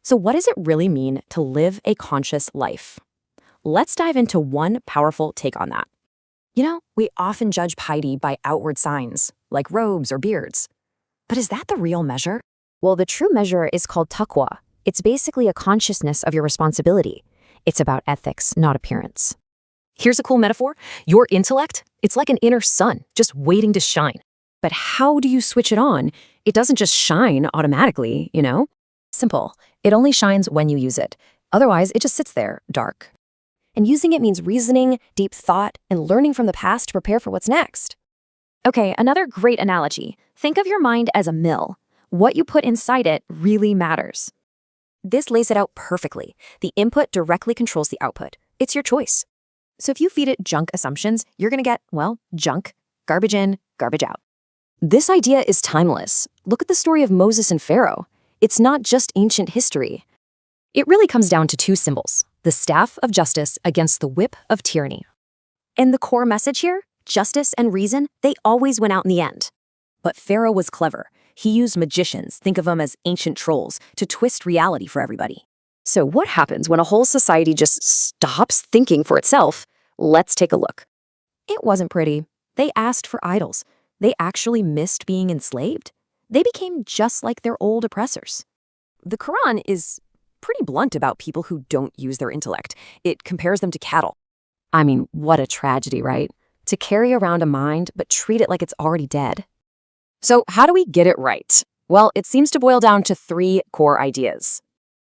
So, what does it really mean to live a conscious life? Let's dive into one powerful take on that. We often judge piety by outward signs, like robes or beards. But is that the real measure? Well, the true measure is called taqwa. It's basically a consciousness of your responsibility. It's about ethics, not appearance. Here's a cool metaphor. Your intellect, it's like an inner sun, just waiting to shine. But how do you switch it on? It doesn't just shine automatically. Simple. It only shines when you use it. Otherwise, it just sits there, dark. And using it means reasoning, deep thought, and learning from the past to prepare for what's next. Okay, another great analogy. Think of your mind as a mill. What you put inside it really matters. This lays it out perfectly. The input directly controls the output. It's your choice. So if you feed it junk assumptions, you're going to get, junk, garbage in, garbage out. This idea is timeless. Look at the story of Moses and Pharaoh. It's not just ancient history. It really comes down to two symbols, the staff of justice against the whip of tyranny. And the core message here, justice and reason, they always win out in the end. But Pharaoh was clever. He used magicians, think of them as ancient trolls, to twist reality for everybody. So what happens when a whole society just stops thinking for itself? Let's take a look. It wasn't pretty. They asked for idols. They actually missed being enslaved. They became just like their old oppressors. The Quran is pretty blunt about people who don't use their intellect. It compares them to cattle. I mean, what a tragedy, right? To carry around a mind but treat it like it's already dead. So how do we get it right? Well, it seems to boil down to three core ideas.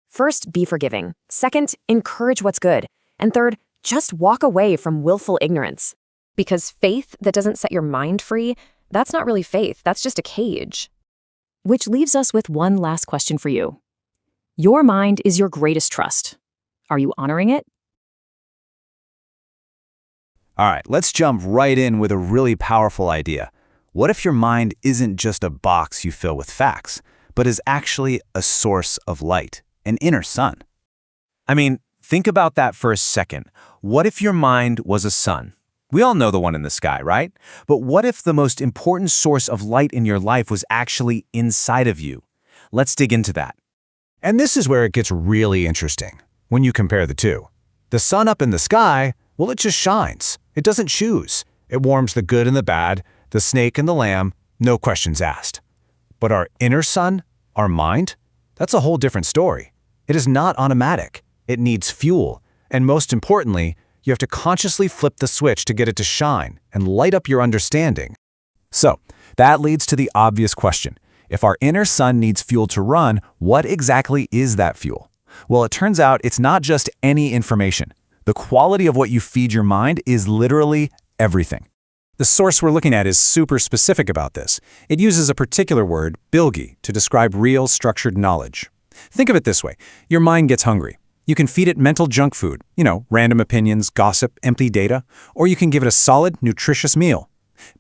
First, be forgiving. Second, encourage what's good. And third, just walk away from willful ignorance. Because faith that doesn't set your mind free, that's not really faith, that's just a cage. Which leaves us with one last question for you. Your mind is your greatest trust. Are you honoring it? All right, let's jump right in with a really powerful idea. What if your mind isn't just a box you fill with facts, but is actually a source of light, an inner sun? I mean, think about that for a second. What if your mind was a sun? We all know the one in the sky, right? But what if the most important source of light in your life was actually inside of you? Let's dig into that. And this is where it gets really interesting, when you compare the two. The sun up in the sky, well, it just shines. It doesn't choose. It warms the good and the bad, the snake and the lamb, no questions asked. But our inner sun, our mind, that's a whole different story. It is not automatic. It needs fuel. And most importantly, you have to consciously flip the switch to get it to shine and light up your understanding. So, that leads to the obvious question. If our inner sun needs fuel to run, what exactly is that fuel? Well, it turns out it's not just any information. The quality of what you feed your mind is literally everything. The source we're looking at is super specific about this. It uses a particular word, bilgi, to describe real, structured knowledge. Think of it this way. Your mind gets hungry. You can feed it mental junk food, random opinions, gossip, empty data, or you can give it a solid, nutritious meal.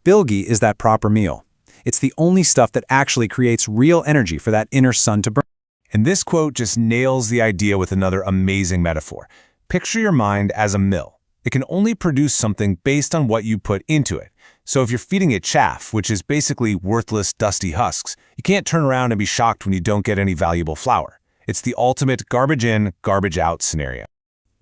Bilgi is that proper meal. It's the only stuff that actually creates real energy for that inner sun to burn. And this quote just nails the idea with another amazing metaphor. Picture your mind as a mill. It can only produce something based on what you put into it. So if you're feeding it chaff, which is basically worthless, dusty husks, you can't turn around and be shocked when you don't get any valuable flour. It's the ultimate garbage in, garbage out scenario.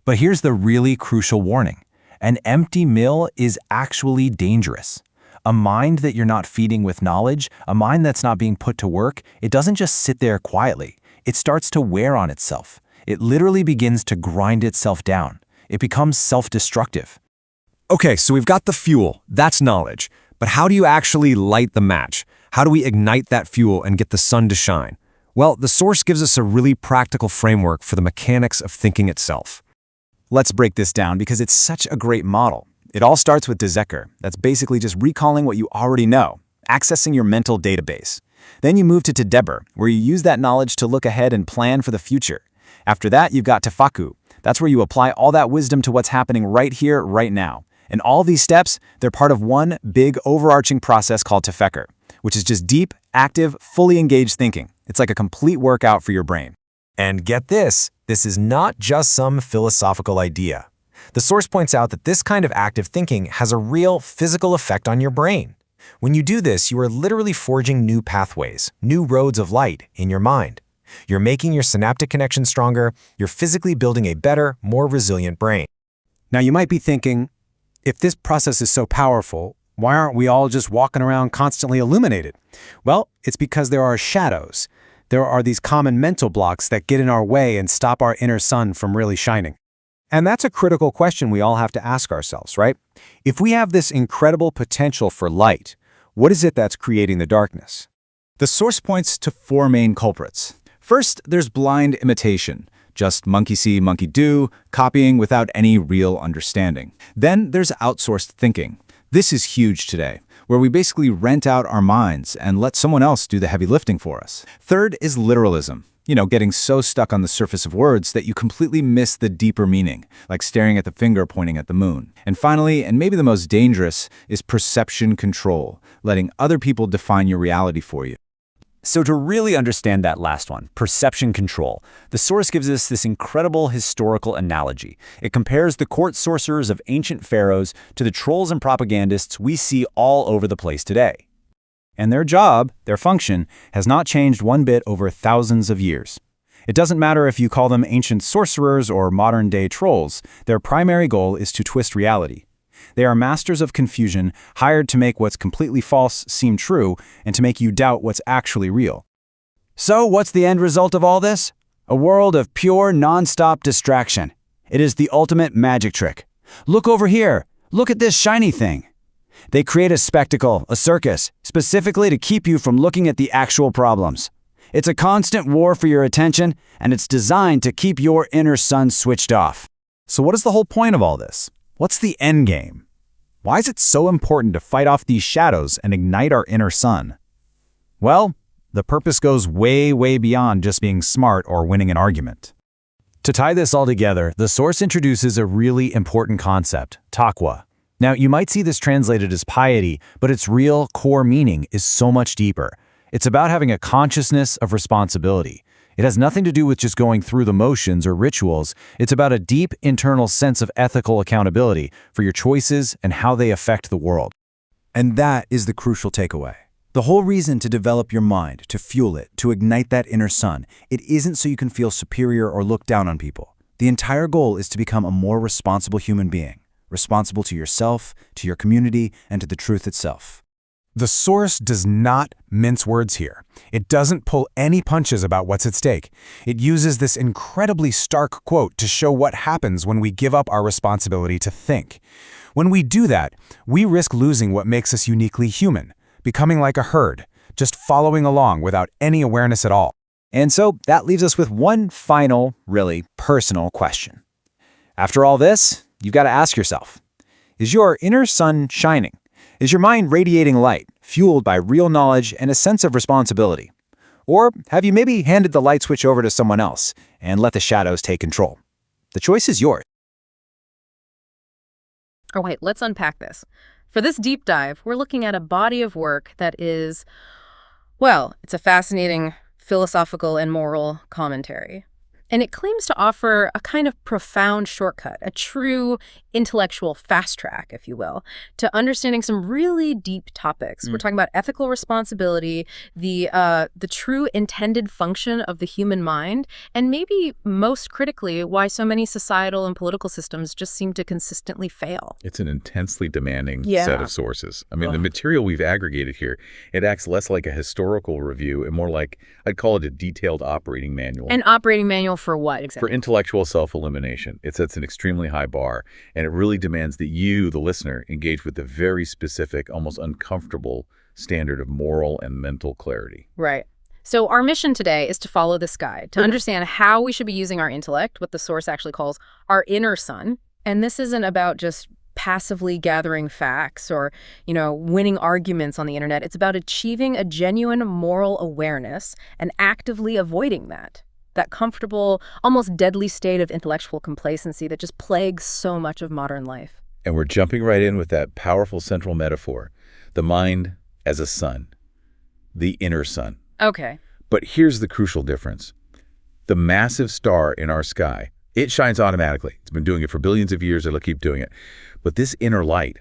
But here's the really crucial warning. An empty mill is actually dangerous. A mind that you're not feeding with knowledge, a mind that's not being put to work, it doesn't just sit there quietly. It starts to wear on itself. It literally begins to grind itself down. It becomes self-destructive. Okay, so we've got the fuel. That's knowledge. But how do you actually light the match? How do we ignite that fuel and get the sun to shine? Well, the source gives us a really practical framework for the mechanics of thinking itself. Let's break this down because it's such a great model. It all starts with Dezeker. That's basically just recalling what you already know, accessing your mental database. Then you move to Tedabur, where you use that knowledge to look ahead and plan for the future. After that, you've got Tafakkur. That's where you apply all that wisdom to what's happening right here, right now. And all these steps, they're part of one big overarching process called Tefekkür, which is just deep, active, fully engaged thinking. It's like a complete workout for your brain. And get this is not just some philosophical idea. The source points out that this kind of active thinking has a real physical effect on your brain. When you do this, you are literally forging new pathways, new roads of light in your mind. You're making your synaptic connection stronger. You're physically building a better, more resilient brain. Now you might be thinking, if this process is so powerful, why aren't we all just walking around constantly illuminated? Well, it's because there are shadows. There are these common mental blocks that get in our way and stop our inner sun from really shining. And that's a critical question we all have to ask ourselves, right? If we have this incredible potential for light, what is it that's creating the darkness? The source points to 4 main culprits. First, there's blind imitation. Just monkey see, monkey do, copying without any real understanding. Then there's outsourced thinking. This is huge today, where we basically rent out our minds and let someone else do the heavy lifting for us. Third is literalism. Getting so stuck on the surface of words that you completely miss the deeper meaning, like staring at the finger pointing at the moon. And finally, and maybe the most dangerous, is perception control, letting other people define your reality for you. So to really understand that last one, perception control, the source gives us this incredible historical analogy. It compares the court sorcerers of ancient pharaohs to the trolls and propagandists we see all over the place today. And their job, their function, has not changed one bit over thousands of years. It doesn't matter if you call them ancient sorcerers or modern-day trolls, their primary goal is to twist reality. They are masters of confusion, hired to make what's completely false seem true and to make you doubt what's actually real. So what's the end result of all this? A world of pure, non-stop distraction. It is the ultimate magic trick. Look over here. Look at this shiny thing. They create a spectacle, a circus, specifically to keep you from looking at the actual problems. It's a constant war for your attention, and it's designed to keep your inner sun switched off. So what is the whole point of all this? What's the end game? Why is it so important to fight off these shadows and ignite our inner sun? Well, the purpose goes way, way beyond just being smart or winning an argument. To tie this all together, the source introduces a really important concept, taqwa. Now, you might see this translated as piety, but its real core meaning is so much deeper. It's about having a consciousness of responsibility. It has nothing to do with just going through the motions or rituals. It's about a deep internal sense of ethical accountability for your choices and how they affect the world. And that is the crucial takeaway. The whole reason to develop your mind, to fuel it, to ignite that inner sun, it isn't so you can feel superior or look down on people. The entire goal is to become a more responsible human being. Responsible to yourself, to your community, and to the truth itself. The source does not mince words here. It doesn't pull any punches about what's at stake. It uses this incredibly stark quote to show what happens when we give up our responsibility to think. When we do that, we risk losing what makes us uniquely human, becoming like a herd, just following along without any awareness at all. And so that leaves us with one final, really personal question. After all this, you've got to ask yourself, is your inner sun shining? Is your mind radiating light, fueled by real knowledge and a sense of responsibility? Or have you maybe handed the light switch over to someone else and let the shadows take control? The choice is yours. All right, let's unpack this. For this deep dive, we're looking at a body of work that is, well, it's a fascinating philosophical and moral commentary. And it claims to offer a kind of profound shortcut, a true intellectual fast track, if you will, to understanding some really deep topics. We're talking about ethical responsibility, the true intended function of the human mind, and maybe most critically, why so many societal and political systems just seem to consistently fail. It's an intensely demanding set of sources. I mean, the material we've aggregated here, it acts less like a historical review and more like, I'd call it a detailed operating manual. An operating manual for what exactly? For intellectual self-elimination. It sets an extremely high bar, and it really demands that you, the listener, engage with the very specific, almost uncomfortable standard of moral and mental clarity. Right. So our mission today is to follow this guide, to understand how we should be using our intellect, what the source actually calls our inner sun. And this isn't about just passively gathering facts or, winning arguments on the internet. It's about achieving a genuine moral awareness and actively avoiding that comfortable, almost deadly state of intellectual complacency that just plagues so much of modern life. And we're jumping right in with that powerful central metaphor, the mind as a sun, the inner sun. Okay. But here's the crucial difference. The massive star in our sky, it shines automatically. It's been doing it for billions of years. It'll keep doing it. But this inner light,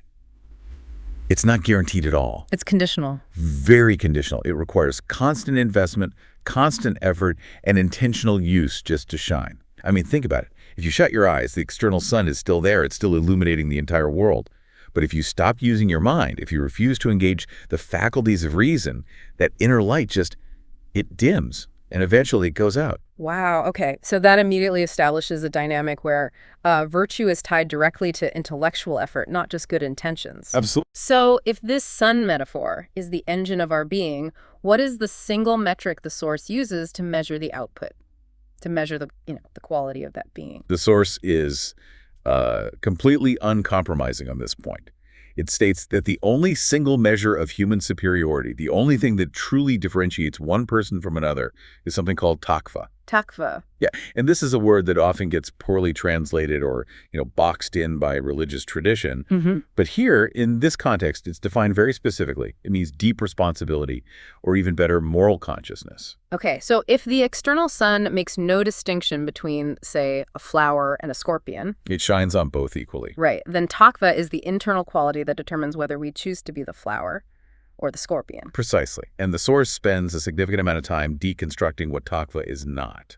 it's not guaranteed at all. It's conditional. Very conditional. It requires constant investment, constant effort and intentional use just to shine. I mean, think about it. If you shut your eyes, the external sun is still there. It's still illuminating the entire world. But if you stop using your mind, if you refuse to engage the faculties of reason, that inner light it dims and eventually it goes out. Wow, okay. So that immediately establishes a dynamic where virtue is tied directly to intellectual effort, not just good intentions. Absolutely. So if this sun metaphor is the engine of our being, what is the single metric the Source uses to measure the output, to measure the quality of that being? The Source is completely uncompromising on this point. It states that the only single measure of human superiority, the only thing that truly differentiates one person from another, is something called takva. Takva. Yeah, and this is a word that often gets poorly translated or, boxed in by religious tradition. But here, in this context, it's defined very specifically. It means deep responsibility, or even better, moral consciousness. Okay, so if the external sun makes no distinction between, say, a flower and a scorpion. It shines on both equally. Right, then takva is the internal quality that determines whether we choose to be the flower or the scorpion. Precisely. And the Source spends a significant amount of time deconstructing what takva is not,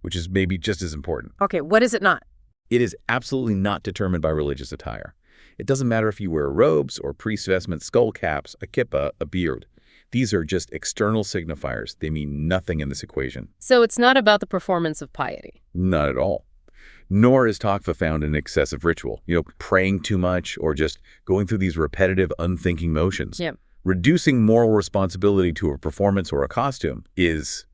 which is maybe just as important. Okay, what is it not? It is absolutely not determined by religious attire. It doesn't matter if you wear robes or priest vestments, skull caps, a kippah, a beard. These are just external signifiers. They mean nothing in this equation. So it's not about the performance of piety. Not at all. Nor is takva found in excessive ritual, praying too much or just going through these repetitive, unthinking motions. Yeah. Reducing moral responsibility to a performance or a costume it's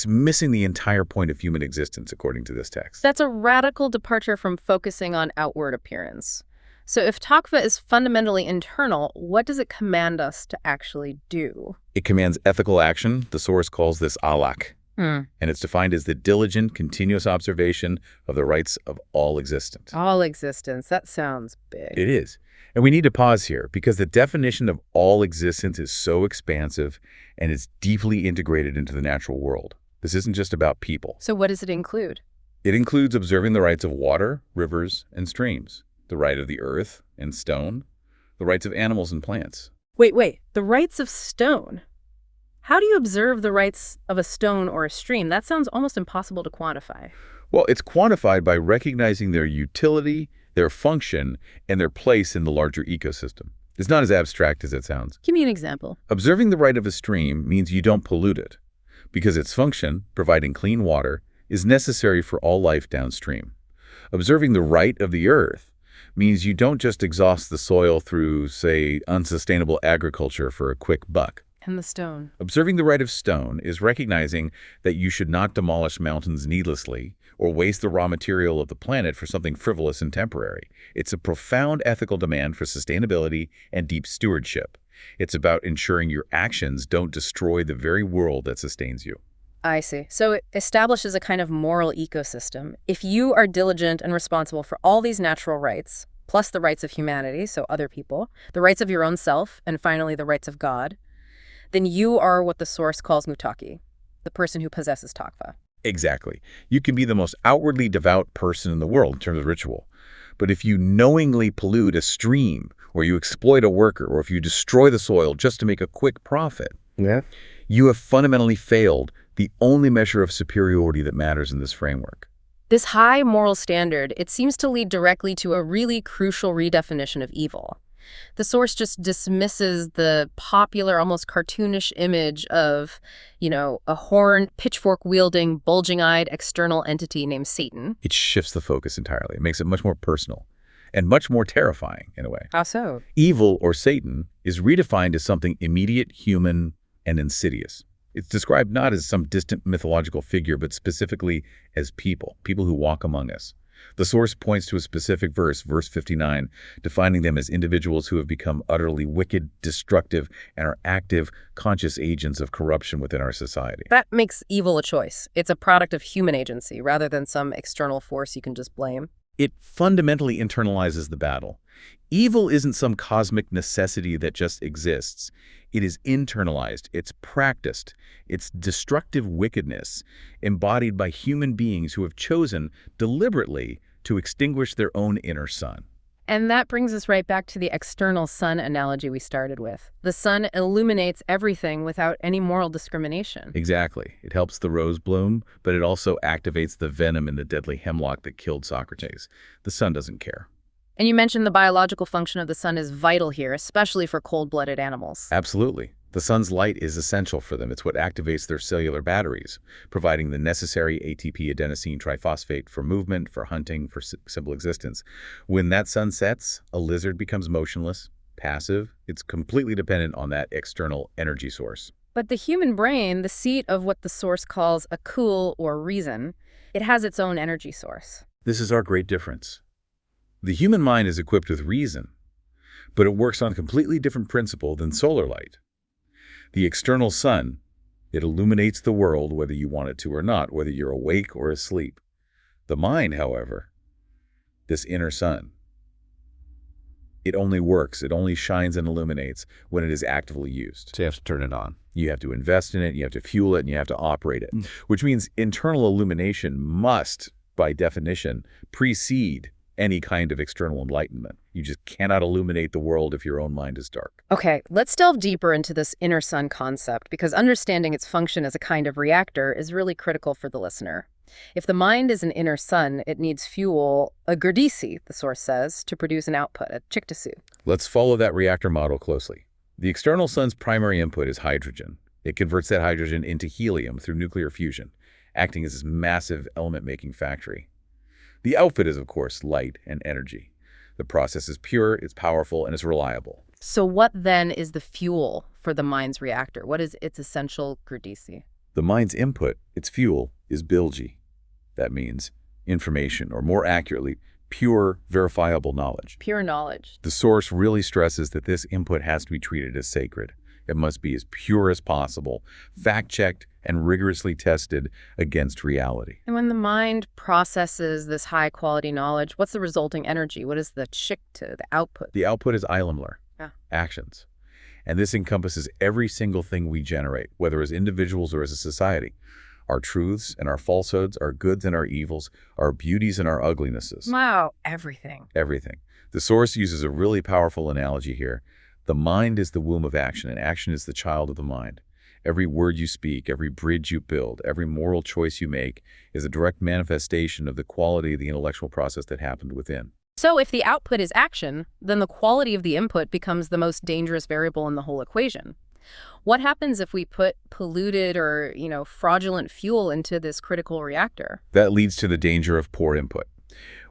missing the entire point of human existence, according to this text. That's a radical departure from focusing on outward appearance. So if takva is fundamentally internal, what does it command us to actually do? It commands ethical action. The Source calls this alak. And it's defined as the diligent, continuous observation of the rights of all existence. All existence. That sounds big. It is. And we need to pause here because the definition of all existence is so expansive and it's deeply integrated into the natural world. This isn't just about people. So what does it include? It includes observing the rights of water, rivers, and streams, the right of the earth and stone, the rights of animals and plants. Wait. The rights of stone? How do you observe the rights of a stone or a stream? That sounds almost impossible to quantify. Well, it's quantified by recognizing their utility, their function, and their place in the larger ecosystem. It's not as abstract as it sounds. Give me an example. Observing the right of a stream means you don't pollute it, because its function, providing clean water, is necessary for all life downstream. Observing the right of the earth means you don't just exhaust the soil through, say, unsustainable agriculture for a quick buck. And the stone. Observing the right of stone is recognizing that you should not demolish mountains needlessly or waste the raw material of the planet for something frivolous and temporary. It's a profound ethical demand for sustainability and deep stewardship. It's about ensuring your actions don't destroy the very world that sustains you. I see. So it establishes a kind of moral ecosystem. If you are diligent and responsible for all these natural rights, plus the rights of humanity, so other people, the rights of your own self, and finally the rights of God, then you are what the Source calls mutaki, the person who possesses takva. Exactly. You can be the most outwardly devout person in the world in terms of ritual. But if you knowingly pollute a stream, or you exploit a worker, or if you destroy the soil just to make a quick profit, you have fundamentally failed the only measure of superiority that matters in this framework. This high moral standard, it seems to lead directly to a really crucial redefinition of evil. The Source just dismisses the popular, almost cartoonish image of, a horned, pitchfork-wielding, bulging-eyed external entity named Satan. It shifts the focus entirely. It makes it much more personal and much more terrifying in a way. How so? Evil, or Satan, is redefined as something immediate, human, and insidious. It's described not as some distant mythological figure, but specifically as people who walk among us. The Source points to a specific verse 59, defining them as individuals who have become utterly wicked, destructive, and are active, conscious agents of corruption within our society. That makes evil a choice. It's a product of human agency rather than some external force you can just blame. It fundamentally internalizes the battle. Evil isn't some cosmic necessity that just exists. It is internalized, it's practiced, it's destructive wickedness embodied by human beings who have chosen deliberately to extinguish their own inner sun. And that brings us right back to the external sun analogy we started with. The sun illuminates everything without any moral discrimination. Exactly. It helps the rose bloom, but it also activates the venom in the deadly hemlock that killed Socrates. The sun doesn't care. And you mentioned the biological function of the sun is vital here, especially for cold-blooded animals. Absolutely. The sun's light is essential for them. It's what activates their cellular batteries, providing the necessary ATP adenosine triphosphate for movement, for hunting, for simple existence. When that sun sets, a lizard becomes motionless, passive. It's completely dependent on that external energy source. But the human brain, the seat of what the source calls a cool or reason, it has its own energy source. This is our great difference. The human mind is equipped with reason, but it works on a completely different principle than solar light. The external sun, it illuminates the world whether you want it to or not, whether you're awake or asleep. The mind, however, this inner sun, it only works, it only shines and illuminates when it is actively used. So you have to turn it on. You have to invest in it, you have to fuel it, and you have to operate it, which means internal illumination must, by definition, precede any kind of external enlightenment. You just cannot illuminate the world if your own mind is dark. Okay, let's delve deeper into this inner sun concept, because understanding its function as a kind of reactor is really critical for the listener. If the mind is an inner sun, it needs fuel, a girdisi, the source says, to produce an output, a chiktasu. Let's follow that reactor model closely. The external sun's primary input is hydrogen. It converts that hydrogen into helium through nuclear fusion, acting as this massive element-making factory. The output is, of course, light and energy. The process is pure, it's powerful, and it's reliable. So what then is the fuel for the mind's reactor? What is its essential girdisi? The mind's input, its fuel, is bilgi. That means information, or more accurately, pure, verifiable knowledge. Pure knowledge. The source really stresses that this input has to be treated as sacred. It must be as pure as possible, fact-checked, and rigorously tested against reality. And when the mind processes this high-quality knowledge, what's the resulting energy? What is the chikta, the output? The output is Eilemler, Yeah. actions. And this encompasses every single thing we generate, whether as individuals or as a society. Our truths and our falsehoods, our goods and our evils, our beauties and our uglinesses. Wow, everything. Everything. The source uses a really powerful analogy here. The mind is the womb of action, and action is the child of the mind. Every word you speak, every bridge you build, every moral choice you make is a direct manifestation of the quality of the intellectual process that happened within. So if the output is action, then the quality of the input becomes the most dangerous variable in the whole equation. What happens if we put polluted or, fraudulent fuel into this critical reactor? That leads to the danger of poor input,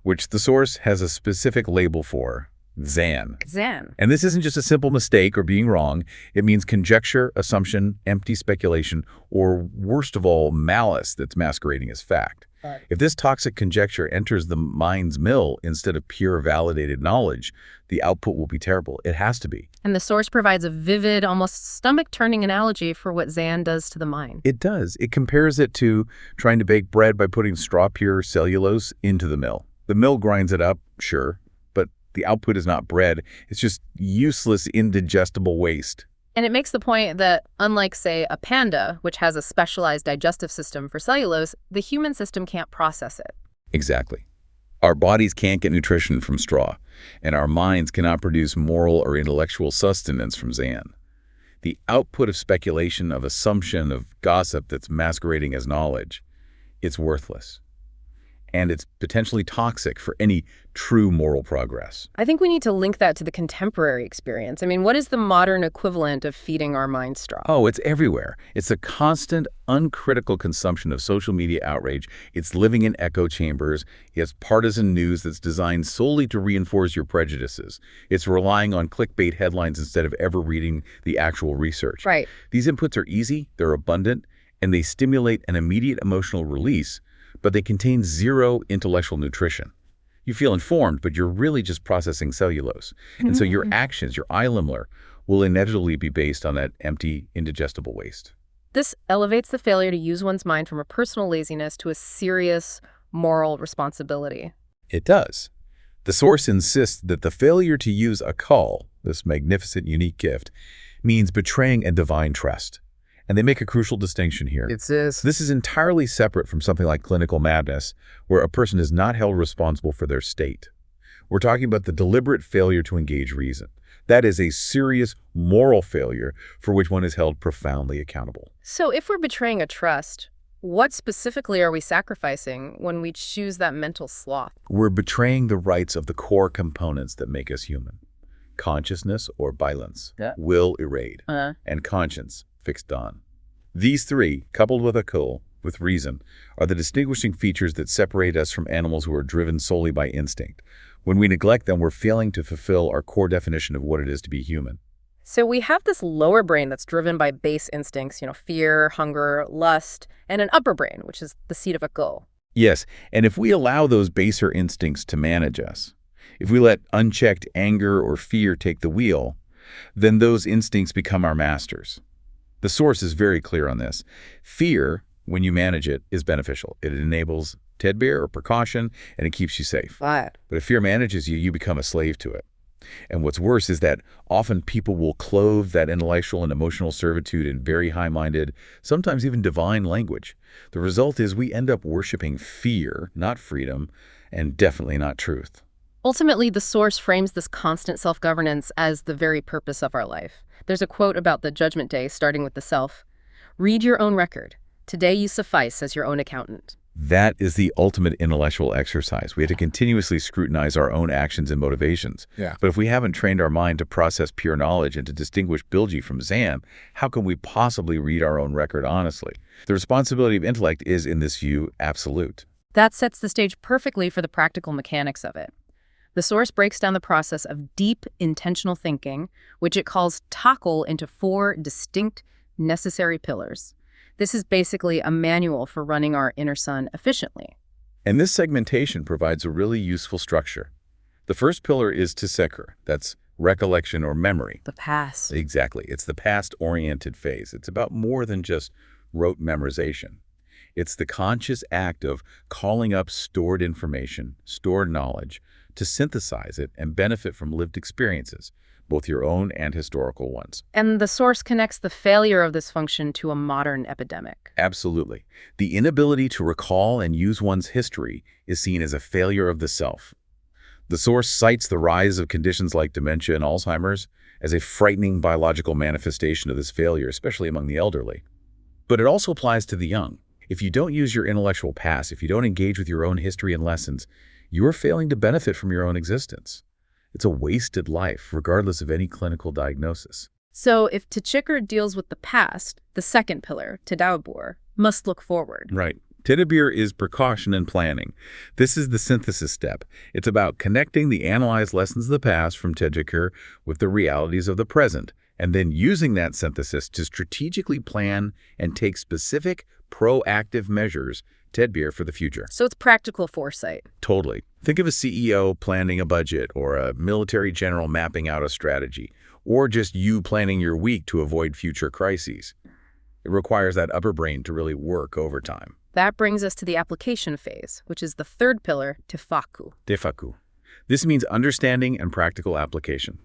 which the source has a specific label for. Zan. Zan. And this isn't just a simple mistake or being wrong. It means conjecture, assumption, empty speculation, or worst of all, malice that's masquerading as fact. Right. If this toxic conjecture enters the mind's mill instead of pure validated knowledge, the output will be terrible. It has to be. And the source provides a vivid, almost stomach-turning analogy for what Zan does to the mind. It does. It compares it to trying to bake bread by putting straw-pure cellulose into the mill. The mill grinds it up, sure, but the output is not bread. It's just useless, indigestible waste. And it makes the point that, unlike, say, a panda, which has a specialized digestive system for cellulose, the human system can't process it. Exactly. Our bodies can't get nutrition from straw, and our minds cannot produce moral or intellectual sustenance from Zan. The output of speculation, of assumption, of gossip that's masquerading as knowledge, it's worthless. And it's potentially toxic for any true moral progress. I think we need to link that to the contemporary experience. I mean, what is the modern equivalent of feeding our mind straw? Oh, it's everywhere. It's a constant, uncritical consumption of social media outrage. It's living in echo chambers. It's partisan news that's designed solely to reinforce your prejudices. It's relying on clickbait headlines instead of ever reading the actual research. Right. These inputs are easy, they're abundant, and they stimulate an immediate emotional release, but they contain zero intellectual nutrition. You feel informed, but you're really just processing cellulose. And so your actions, your Eilemler, will inevitably be based on that empty, indigestible waste. This elevates the failure to use one's mind from a personal laziness to a serious moral responsibility. It does. The source insists that the failure to use a call, this magnificent, unique gift, means betraying a divine trust. And they make a crucial distinction here. It says, This is entirely separate from something like clinical madness, where a person is not held responsible for their state. We're talking about the deliberate failure to engage reason. That is a serious moral failure for which one is held profoundly accountable. So if we're betraying a trust, what specifically are we sacrificing when we choose that mental sloth? We're betraying the rights of the core components that make us human. Consciousness or balance, will irrade, and conscience fixed on. These three, coupled with akil, with reason, are the distinguishing features that separate us from animals who are driven solely by instinct. When we neglect them, we're failing to fulfill our core definition of what it is to be human. So we have this lower brain that's driven by base instincts, fear, hunger, lust, and an upper brain, which is the seat of akil. Yes, and if we allow those baser instincts to manage us, if we let unchecked anger or fear take the wheel, then those instincts become our masters. The source is very clear on this. Fear, when you manage it, is beneficial. It enables tedbir or precaution, and it keeps you safe. But if fear manages you, you become a slave to it. And what's worse is that often people will clothe that intellectual and emotional servitude in very high-minded, sometimes even divine language. The result is we end up worshiping fear, not freedom, and definitely not truth. Ultimately, the source frames this constant self-governance as the very purpose of our life. There's a quote about the judgment day, starting with the self. Read your own record. Today you suffice as your own accountant. That is the ultimate intellectual exercise. We have to continuously scrutinize our own actions and motivations. But if we haven't trained our mind to process pure knowledge and to distinguish bilgi from zam, how can we possibly read our own record honestly? The responsibility of intellect is, in this view, absolute. That sets the stage perfectly for the practical mechanics of it. The source breaks down the process of deep, intentional thinking, which it calls takal, into 4 distinct, necessary pillars. This is basically a manual for running our inner sun efficiently. And this segmentation provides a really useful structure. The first pillar is tsekur. That's recollection or memory. The past. Exactly. It's the past-oriented phase. It's about more than just rote memorization. It's the conscious act of calling up stored information, stored knowledge, to synthesize it and benefit from lived experiences, both your own and historical ones. And the source connects the failure of this function to a modern epidemic. Absolutely. The inability to recall and use one's history is seen as a failure of the self. The source cites the rise of conditions like dementia and Alzheimer's as a frightening biological manifestation of this failure, especially among the elderly. But it also applies to the young. If you don't use your intellectual past, if you don't engage with your own history and lessons, you are failing to benefit from your own existence. It's a wasted life, regardless of any clinical diagnosis. So if tsekur deals with the past, the second pillar, tadabbur, must look forward. Right. Tadabbur is precaution and planning. This is the synthesis step. It's about connecting the analyzed lessons of the past from tsekur with the realities of the present, and then using that synthesis to strategically plan and take specific, proactive measures, tedbir, for the future. So it's practical foresight. Totally. Think of a CEO planning a budget, or a military general mapping out a strategy, or just you planning your week to avoid future crises. It requires that upper brain to really work overtime. That brings us to the application phase, which is the third pillar, tefaku. Tefaku. This means understanding and practical application.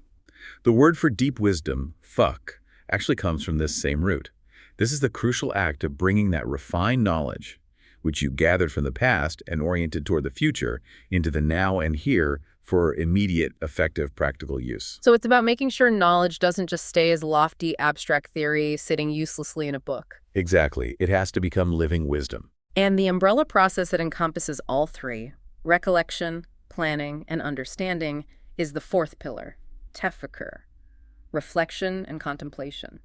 The word for deep wisdom, fuk, actually comes from this same root. This is the crucial act of bringing that refined knowledge, which you gathered from the past and oriented toward the future, into the now and here for immediate, effective, practical use. So it's about making sure knowledge doesn't just stay as lofty, abstract theory sitting uselessly in a book. Exactly. It has to become living wisdom. And the umbrella process that encompasses all 3, recollection, planning, and understanding, is the 4th pillar, tefakkur, reflection and contemplation.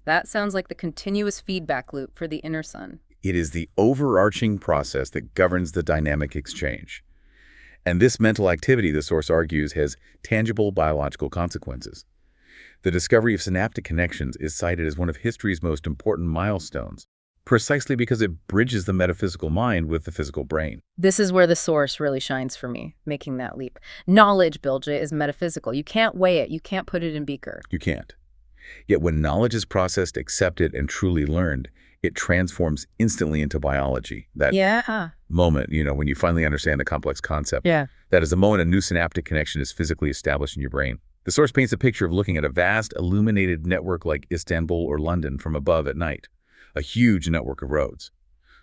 That sounds like the continuous feedback loop for the inner sun. It is the overarching process that governs the dynamic exchange. And this mental activity, the source argues, has tangible biological consequences. The discovery of synaptic connections is cited as one of history's most important milestones, precisely because it bridges the metaphysical mind with the physical brain. This is where the source really shines for me, making that leap. Knowledge, Bilge, is metaphysical. You can't weigh it. You can't put it in beaker. You can't. Yet when knowledge is processed, accepted, and truly learned, it transforms instantly into biology. That moment, when you finally understand the complex concept. That is the moment a new synaptic connection is physically established in your brain. The source paints a picture of looking at a vast, illuminated network like Istanbul or London from above at night. A huge network of roads.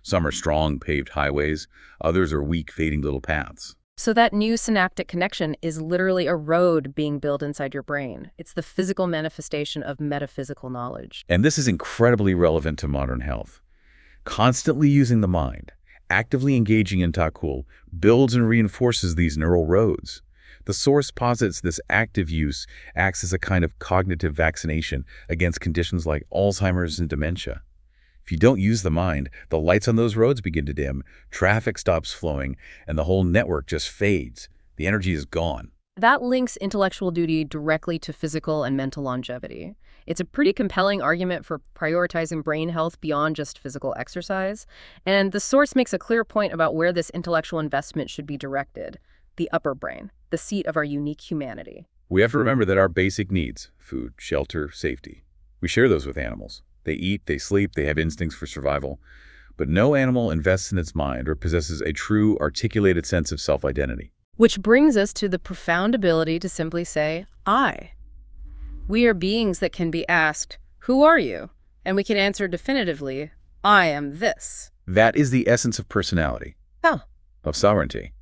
Some are strong, paved highways. Others are weak, fading little paths. So that new synaptic connection is literally a road being built inside your brain. It's the physical manifestation of metaphysical knowledge. And this is incredibly relevant to modern health. Constantly using the mind, actively engaging in Takul, builds and reinforces these neural roads. The source posits this active use acts as a kind of cognitive vaccination against conditions like Alzheimer's and dementia. If you don't use the mind, the lights on those roads begin to dim, traffic stops flowing, and the whole network just fades. The energy is gone. That links intellectual duty directly to physical and mental longevity. It's a pretty compelling argument for prioritizing brain health beyond just physical exercise. And the source makes a clear point about where this intellectual investment should be directed. The upper brain, the seat of our unique humanity. We have to remember that our basic needs, food, shelter, safety, we share those with animals. They eat, they sleep, they have instincts for survival. But no animal invests in its mind or possesses a true, articulated sense of self-identity. Which brings us to the profound ability to simply say, I. We are beings that can be asked, who are you? And we can answer definitively, I am this. That is the essence of personality, Oh. of sovereignty.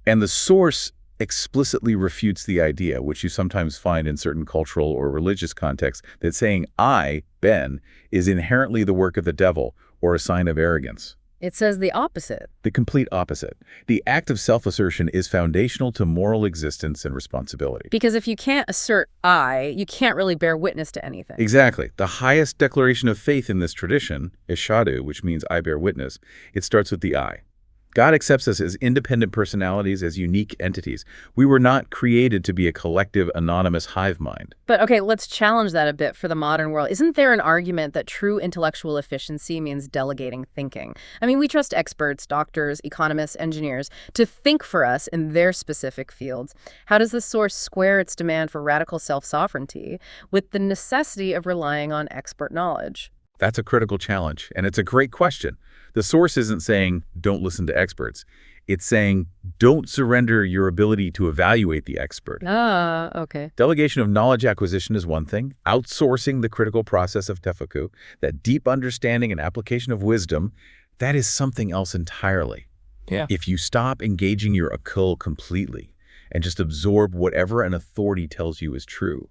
And the source explicitly refutes the idea, which you sometimes find in certain cultural or religious contexts, that saying I, Ben, is inherently the work of the devil or a sign of arrogance. It says the opposite. The complete opposite. The act of self-assertion is foundational to moral existence and responsibility. Because if you can't assert I, you can't really bear witness to anything. Exactly. The highest declaration of faith in this tradition is Shadu, which means I bear witness. It starts with the I. God accepts us as independent personalities, as unique entities. We were not created to be a collective, anonymous hive mind. But okay, let's challenge that a bit for the modern world. Isn't there an argument that true intellectual efficiency means delegating thinking? I mean, we trust experts, doctors, economists, engineers to think for us in their specific fields. How does the source square its demand for radical self-sovereignty with the necessity of relying on expert knowledge? That's a critical challenge, and it's a great question. The source isn't saying, don't listen to experts. It's saying, don't surrender your ability to evaluate the expert. Okay. Delegation of knowledge acquisition is one thing. Outsourcing the critical process of tefakku, that deep understanding and application of wisdom, that is something else entirely. Yeah. If you stop engaging your akul completely and just absorb whatever an authority tells you is true,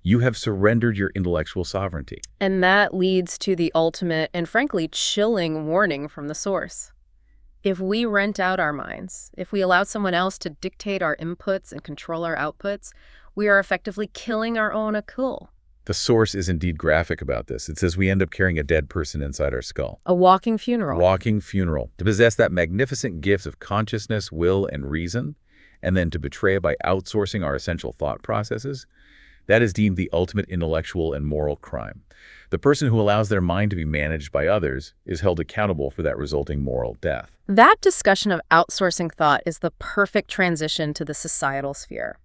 you have surrendered your intellectual sovereignty. And that leads to the ultimate and frankly chilling warning from the source. If we rent out our minds, if we allow someone else to dictate our inputs and control our outputs, we are effectively killing our own akul. The source is indeed graphic about this. It says we end up carrying a dead person inside our skull. A walking funeral. Walking funeral. To possess that magnificent gift of consciousness, will, and reason, and then to betray it by outsourcing our essential thought processes, that is deemed the ultimate intellectual and moral crime. The person who allows their mind to be managed by others is held accountable for that resulting moral death. That discussion of outsourcing thought is the perfect transition to the societal sphere.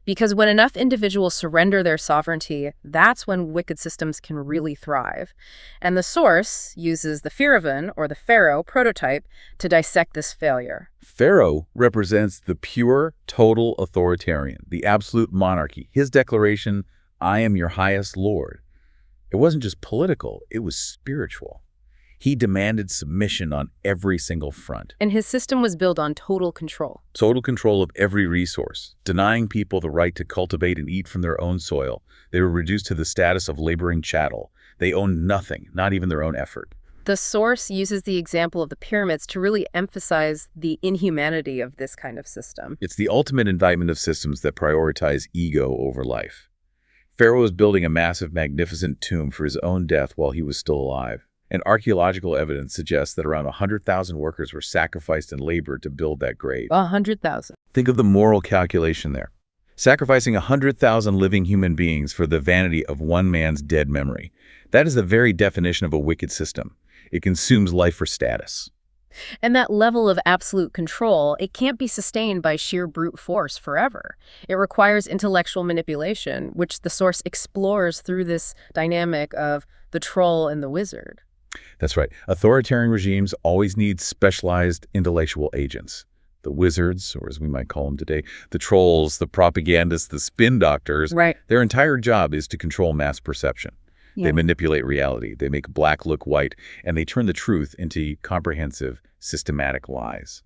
Because when enough individuals surrender their sovereignty, that's when wicked systems can really thrive. And the source uses the Firavan, or the pharaoh, prototype to dissect this failure. Pharaoh represents the pure, total authoritarian, the absolute monarchy. His declaration, I am your highest lord. It wasn't just political, it was spiritual. He demanded submission on every single front. And his system was built on total control. Total control of every resource, denying people the right to cultivate and eat from their own soil. They were reduced to the status of laboring chattel. They owned nothing, not even their own effort. The source uses the example of the pyramids to really emphasize the inhumanity of this kind of system. It's the ultimate indictment of systems that prioritize ego over life. Pharaoh was building a massive, magnificent tomb for his own death while he was still alive. And archaeological evidence suggests that around 100,000 workers were sacrificed in labor to build that grave. 100,000. Think of the moral calculation there. Sacrificing 100,000 living human beings for the vanity of one man's dead memory. That is the very definition of a wicked system. It consumes life for status. And that level of absolute control, it can't be sustained by sheer brute force forever. It requires intellectual manipulation, which the source explores through this dynamic of the troll and the wizard. That's right. Authoritarian regimes always need specialized intellectual agents. The wizards, or as we might call them today, the trolls, the propagandists, the spin doctors. Right. Their entire job is to control mass perception. Yeah. They manipulate reality. They make black look white, and they turn the truth into comprehensive, systematic lies.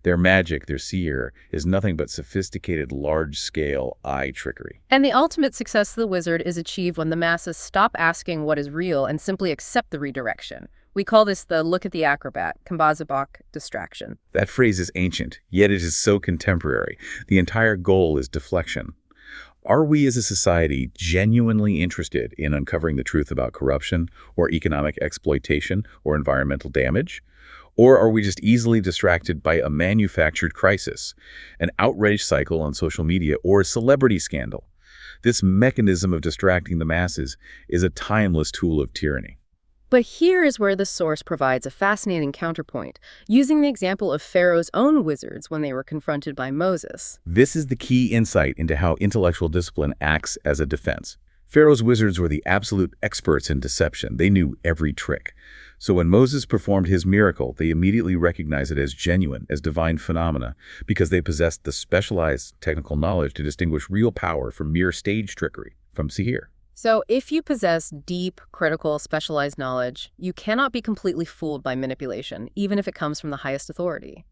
Their magic, their seer, is nothing but sophisticated, large-scale eye trickery. And the ultimate success of the wizard is achieved when the masses stop asking what is real and simply accept the redirection. We call this the look at the acrobat, Kambazabak distraction. That phrase is ancient, yet it is so contemporary. The entire goal is deflection. Are we as a society genuinely interested in uncovering the truth about corruption or economic exploitation or environmental damage? Or are we just easily distracted by a manufactured crisis, an outrage cycle on social media, or a celebrity scandal? This mechanism of distracting the masses is a timeless tool of tyranny. But here is where the source provides a fascinating counterpoint, using the example of Pharaoh's own wizards when they were confronted by Moses. This is the key insight into how intellectual discipline acts as a defense. Pharaoh's wizards were the absolute experts in deception. They knew every trick. So when Moses performed his miracle, they immediately recognized it as genuine, as divine phenomena, because they possessed the specialized technical knowledge to distinguish real power from mere stage trickery, from sihir. So if you possess deep, critical, specialized knowledge, you cannot be completely fooled by manipulation, even if it comes from the highest authority.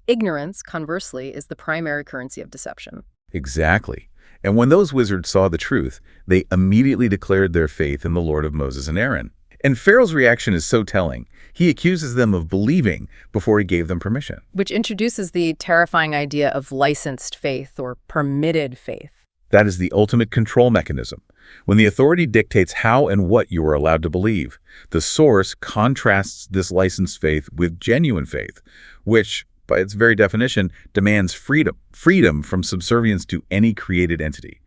Ignorance, conversely, is the primary currency of deception. Exactly. And when those wizards saw the truth, they immediately declared their faith in the Lord of Moses and Aaron. And Pharaoh's reaction is so telling. He accuses them of believing before he gave them permission. Which introduces the terrifying idea of licensed faith or permitted faith. That is the ultimate control mechanism. When the authority dictates how and what you are allowed to believe, the source contrasts this licensed faith with genuine faith, which, by its very definition, demands freedom from subservience to any created entity.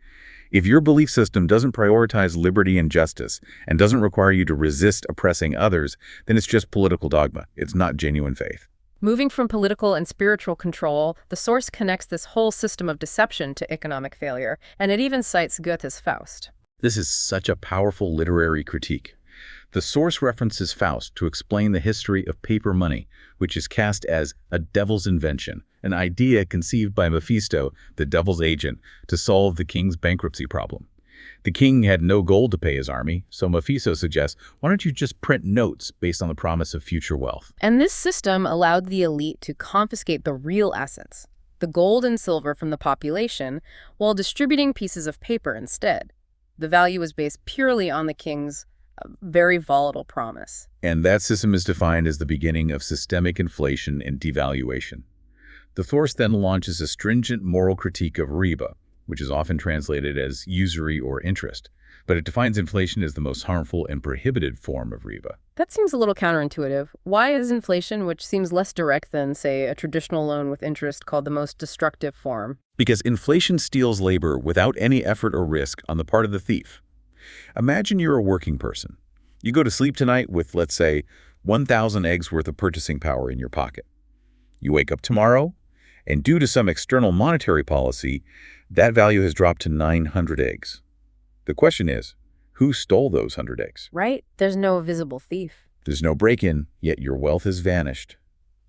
If your belief system doesn't prioritize liberty and justice and doesn't require you to resist oppressing others, then it's just political dogma. It's not genuine faith. Moving from political and spiritual control, the source connects this whole system of deception to economic failure, and it even cites Goethe's Faust. This is such a powerful literary critique. The source references Faust to explain the history of paper money, which is cast as a devil's invention, an idea conceived by Mephisto, the devil's agent, to solve the king's bankruptcy problem. The king had no gold to pay his army, so Mephisto suggests, why don't you just print notes based on the promise of future wealth? And this system allowed the elite to confiscate the real assets, the gold and silver from the population, while distributing pieces of paper instead. The value was based purely on the king's very volatile promise. And that system is defined as the beginning of systemic inflation and devaluation. The source then launches a stringent moral critique of riba, which is often translated as usury or interest, but it defines inflation as the most harmful and prohibited form of riba. That seems a little counterintuitive. Why is inflation, which seems less direct than, say, a traditional loan with interest, called the most destructive form? Because inflation steals labor without any effort or risk on the part of the thief. Imagine you're a working person. You go to sleep tonight with, let's say, 1,000 eggs worth of purchasing power in your pocket. You wake up tomorrow, and due to some external monetary policy, that value has dropped to 900 eggs. The question is, who stole those 100 eggs? Right? There's no visible thief. There's no break-in, yet your wealth has vanished.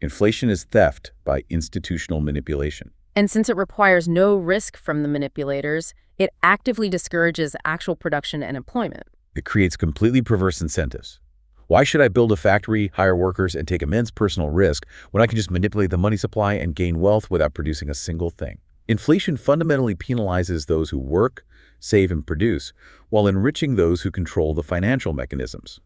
Inflation is theft by institutional manipulation. And since it requires no risk from the manipulators, it actively discourages actual production and employment. It creates completely perverse incentives. Why should I build a factory, hire workers, and take immense personal risk when I can just manipulate the money supply and gain wealth without producing a single thing? Inflation fundamentally penalizes those who work, save, and produce, while enriching those who control the financial mechanisms.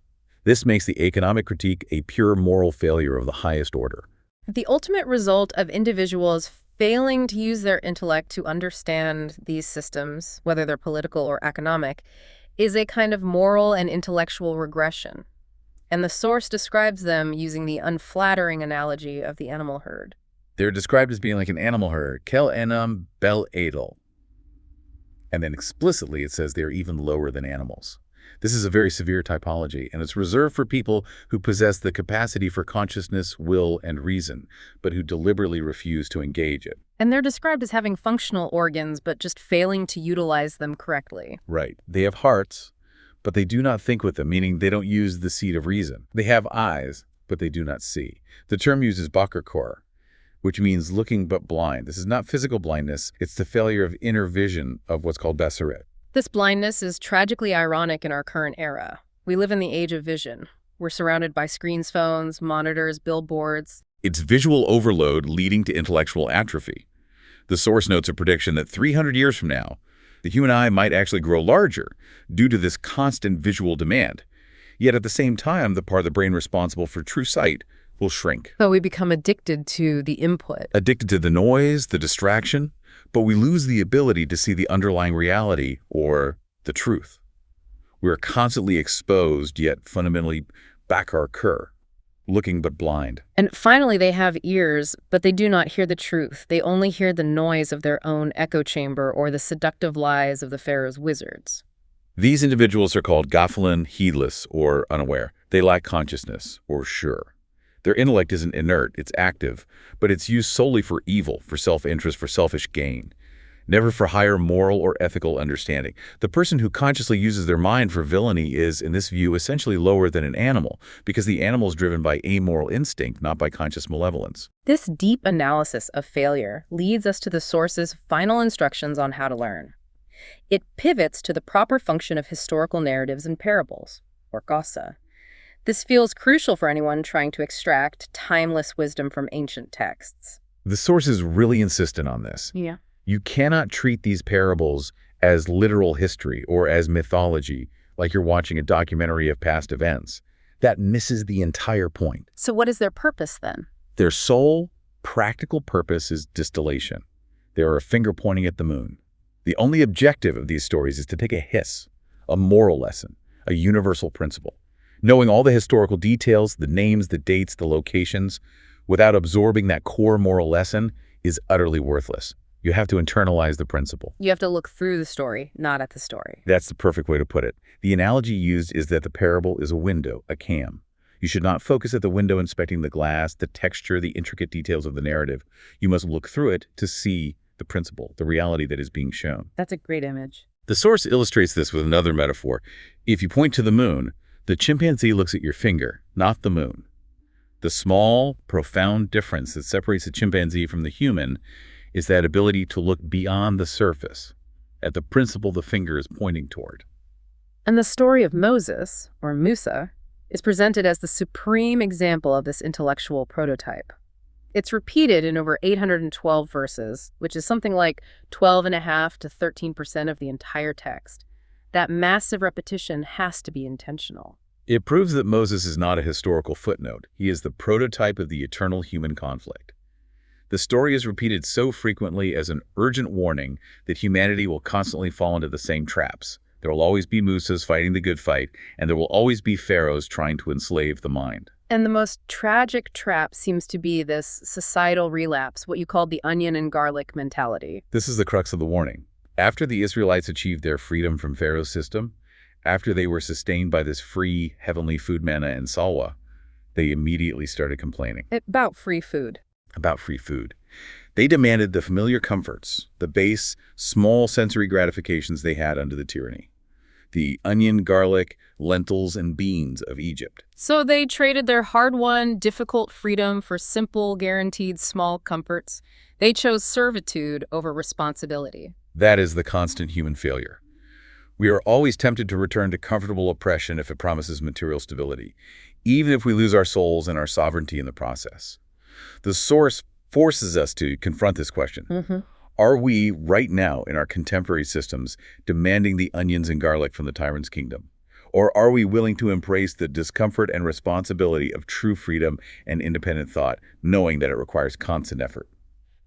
This makes the economic critique a pure moral failure of the highest order. The ultimate result of individuals failing to use their intellect to understand these systems, whether they're political or economic, is a kind of moral and intellectual regression. And the source describes them using the unflattering analogy of the animal herd. They're described as being like an animal herd, kel enam bel edel. And then explicitly it says they're even lower than animals. This is a very severe typology, and it's reserved for people who possess the capacity for consciousness, will, and reason, but who deliberately refuse to engage it. And they're described as having functional organs, but just failing to utilize them correctly. Right. They have hearts, but they do not think with them, meaning they don't use the seat of reason. They have eyes, but they do not see. The term uses bakar kor, which means looking but blind. This is not physical blindness. It's the failure of inner vision of what's called baseret. This blindness is tragically ironic in our current era. We live in the age of vision. We're surrounded by screens, phones, monitors, billboards. It's visual overload leading to intellectual atrophy. The source notes a prediction that 300 years from now, the human eye might actually grow larger due to this constant visual demand. Yet at the same time, the part of the brain responsible for true sight will shrink. So we become addicted to the input. Addicted to the noise, the distraction, but we lose the ability to see the underlying reality or the truth. We are constantly exposed, yet fundamentally back our cur, looking but blind. And finally, they have ears, but they do not hear the truth. They only hear the noise of their own echo chamber or the seductive lies of the Pharaoh's wizards. These individuals are called gafilin, heedless, or unaware. They lack consciousness, or sure. Their intellect isn't inert, it's active, but it's used solely for evil, for self-interest, for selfish gain. Never for higher moral or ethical understanding. The person who consciously uses their mind for villainy is, in this view, essentially lower than an animal, because the animal is driven by amoral instinct, not by conscious malevolence. This deep analysis of failure leads us to the source's final instructions on how to learn. It pivots to the proper function of historical narratives and parables, or Gossa. This feels crucial for anyone trying to extract timeless wisdom from ancient texts. The source is really insistent on this. Yeah. You cannot treat these parables as literal history or as mythology, like you're watching a documentary of past events. That misses the entire point. So what is their purpose then? Their sole practical purpose is distillation. They are a finger pointing at the moon. The only objective of these stories is to take a hiss, a moral lesson, a universal principle. Knowing all the historical details, the names, the dates, the locations, without absorbing that core moral lesson is utterly worthless. You have to internalize the principle. You have to look through the story, not at the story. That's the perfect way to put it. The analogy used is that the parable is a window, a cam. You should not focus at the window inspecting the glass, the texture, the intricate details of the narrative. You must look through it to see the principle, the reality that is being shown. That's a great image. The source illustrates this with another metaphor. If you point to the moon, the chimpanzee looks at your finger, not the moon. The small, profound difference that separates the chimpanzee from the human is that ability to look beyond the surface, at the principle the finger is pointing toward. And the story of Moses, or Musa, is presented as the supreme example of this intellectual prototype. It's repeated in over 812 verses, which is something like 12.5% to 13% of the entire text. That massive repetition has to be intentional. It proves that Moses is not a historical footnote. He is the prototype of the eternal human conflict. The story is repeated so frequently as an urgent warning that humanity will constantly fall into the same traps. There will always be Musas fighting the good fight, and there will always be pharaohs trying to enslave the mind. And the most tragic trap seems to be this societal relapse, what you called the onion and garlic mentality. This is the crux of the warning. After the Israelites achieved their freedom from Pharaoh's system, after they were sustained by this free heavenly food manna and salwa, they immediately started complaining. About free food. About free food. They demanded the familiar comforts, the base, small sensory gratifications they had under the tyranny. The onion, garlic, lentils, and beans of Egypt. So they traded their hard-won, difficult freedom for simple, guaranteed small comforts. They chose servitude over responsibility. That is the constant human failure. We are always tempted to return to comfortable oppression if it promises material stability, even if we lose our souls and our sovereignty in the process. The source forces us to confront this question. Are we, right now, in our contemporary systems, demanding the onions and garlic from the tyrant's kingdom? Or are we willing to embrace the discomfort and responsibility of true freedom and independent thought, knowing that it requires constant effort?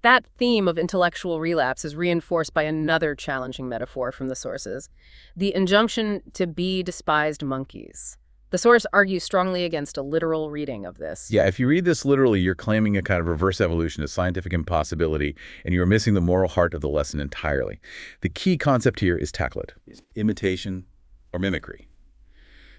That theme of intellectual relapse is reinforced by another challenging metaphor from the sources, the injunction to be despised monkeys. The source argues strongly against a literal reading of this. Yeah, if you read this literally, you're claiming a kind of reverse evolution of scientific impossibility, and you're missing the moral heart of the lesson entirely. The key concept here is taqlid, imitation or mimicry.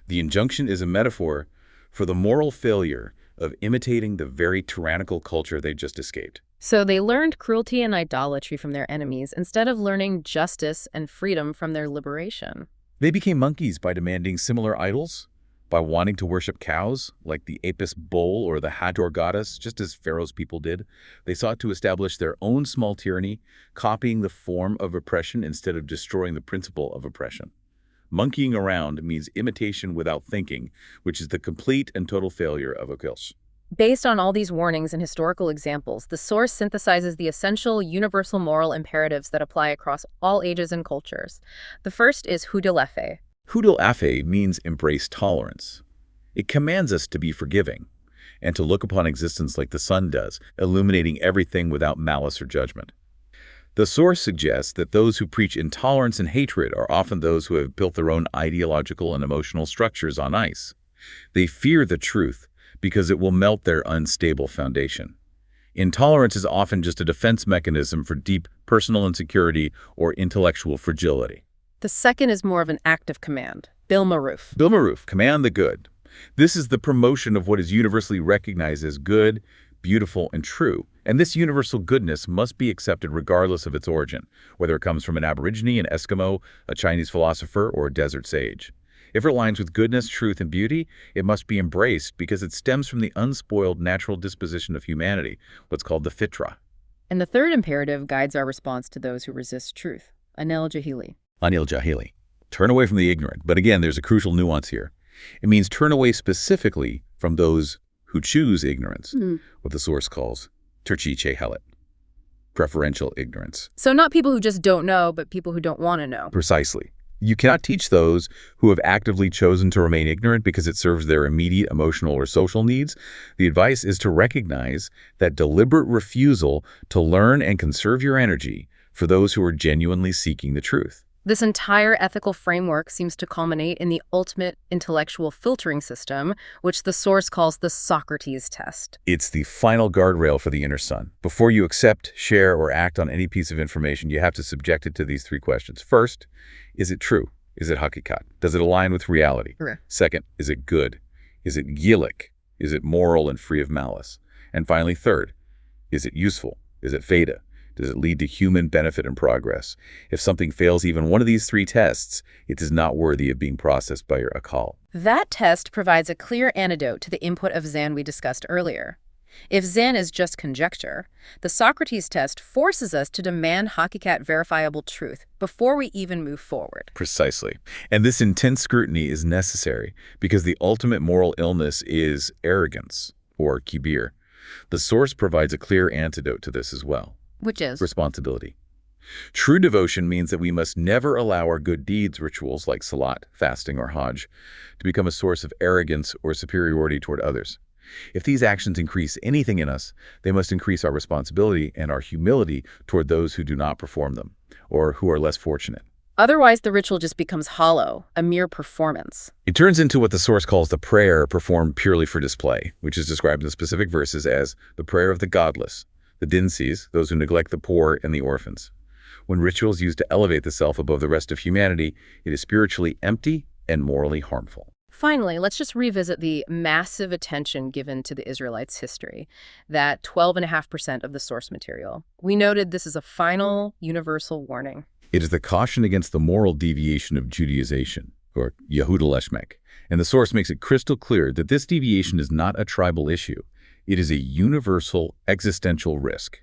The injunction is a metaphor for the moral failure of imitating the very tyrannical culture they just escaped. So they learned cruelty and idolatry from their enemies instead of learning justice and freedom from their liberation. They became monkeys by demanding similar idols, by wanting to worship cows, like the Apis bull or the Hathor goddess, just as Pharaoh's people did. They sought to establish their own small tyranny, copying the form of oppression instead of destroying the principle of oppression. Monkeying around means imitation without thinking, which is the complete and total failure of a Kilsh. Based on all these warnings and historical examples, the source synthesizes the essential universal moral imperatives that apply across all ages and cultures. The first is hudil efe. Hudil afe means embrace tolerance. It commands us to be forgiving and to look upon existence like the sun does, illuminating everything without malice or judgment. The source suggests that those who preach intolerance and hatred are often those who have built their own ideological and emotional structures on ice. They fear the truth because it will melt their unstable foundation. Intolerance is often just a defense mechanism for deep personal insecurity or intellectual fragility. The second is more of an active command, bil maruf. Bil Maruf, command the good. This is the promotion of what is universally recognized as good, beautiful, and true. And this universal goodness must be accepted regardless of its origin, whether it comes from an Aborigine, an Eskimo, a Chinese philosopher, or a desert sage. If it aligns with goodness, truth, and beauty, it must be embraced because it stems from the unspoiled natural disposition of humanity, what's called the fitra. And the third imperative guides our response to those who resist truth, anil jahili. Anil jahili. Turn away from the ignorant. But again, there's a crucial nuance here. It means turn away specifically from those who choose ignorance, what the source calls terchiche helet, preferential ignorance. So not people who just don't know, but people who don't want to know. Precisely. You cannot teach those who have actively chosen to remain ignorant because it serves their immediate emotional or social needs. The advice is to recognize that deliberate refusal to learn and conserve your energy for those who are genuinely seeking the truth. This entire ethical framework seems to culminate in the ultimate intellectual filtering system, which the source calls the Socrates test. It's the final guardrail for the inner sun. Before you accept, share, or act on any piece of information, you have to subject it to these three questions. First, is it true? Is it hakikat? Does it align with reality? Correct. Second, is it good? Is it gillik? Is it moral and free of malice? And finally, third, is it useful? Is it feda? Does it lead to human benefit and progress? If something fails even one of these three tests, it is not worthy of being processed by your akal. That test provides a clear antidote to the input of Zan we discussed earlier. If Zan is just conjecture, the Socrates test forces us to demand hakikat verifiable truth before we even move forward. Precisely. And this intense scrutiny is necessary because the ultimate moral illness is arrogance, or kibir. The source provides a clear antidote to this as well. Which is? Responsibility. True devotion means that we must never allow our good deeds, rituals like salat, fasting, or hajj, to become a source of arrogance or superiority toward others. If these actions increase anything in us, they must increase our responsibility and our humility toward those who do not perform them, or who are less fortunate. Otherwise, the ritual just becomes hollow, a mere performance. It turns into what the source calls the prayer performed purely for display, which is described in specific verses as the prayer of the godless, the dinsis, those who neglect the poor and the orphans. When rituals used to elevate the self above the rest of humanity, it is spiritually empty and morally harmful. Finally, let's just revisit the massive attention given to the Israelites' history, that 12.5% of the source material. We noted this is a final, universal warning. It is the caution against the moral deviation of Judaization, or Yehuda Leshmek, and the source makes it crystal clear that this deviation is not a tribal issue. It is a universal existential risk.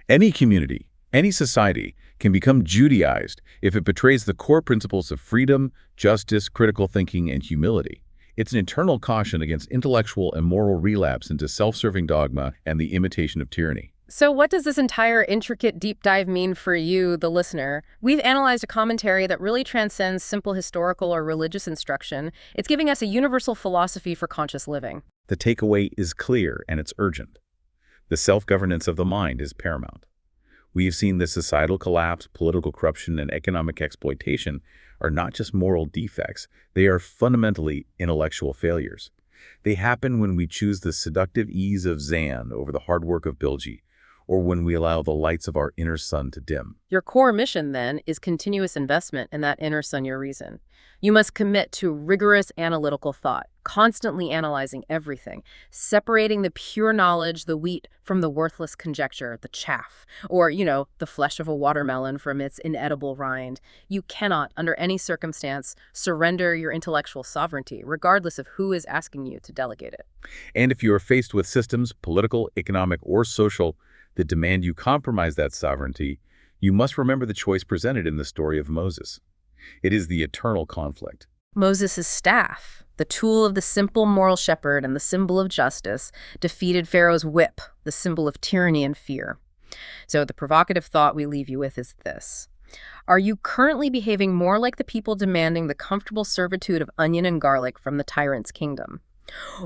Any community, any society can become Judaized if it betrays the core principles of freedom, justice, critical thinking, and humility. It's an eternal caution against intellectual and moral relapse into self-serving dogma and the imitation of tyranny. So what does this entire intricate deep dive mean for you, the listener? We've analyzed a commentary that really transcends simple historical or religious instruction. It's giving us a universal philosophy for conscious living. The takeaway is clear and it's urgent. The self-governance of the mind is paramount. We have seen that societal collapse, political corruption, and economic exploitation are not just moral defects, they are fundamentally intellectual failures. They happen when we choose the seductive ease of Zan over the hard work of Bilgi, or when we allow the lights of our inner sun to dim. Your core mission, then, is continuous investment in that inner sun, your reason. You must commit to rigorous analytical thought, constantly analyzing everything, separating the pure knowledge, the wheat, from the worthless conjecture, the chaff, or, the flesh of a watermelon from its inedible rind. You cannot, under any circumstance, surrender your intellectual sovereignty, regardless of who is asking you to delegate it. And if you are faced with systems, political, economic, or social, that demand you compromise that sovereignty, you must remember the choice presented in the story of Moses. It is the eternal conflict. Moses' staff, the tool of the simple moral shepherd and the symbol of justice, defeated Pharaoh's whip, the symbol of tyranny and fear. So the provocative thought we leave you with is this. Are you currently behaving more like the people demanding the comfortable servitude of onion and garlic from the tyrant's kingdom?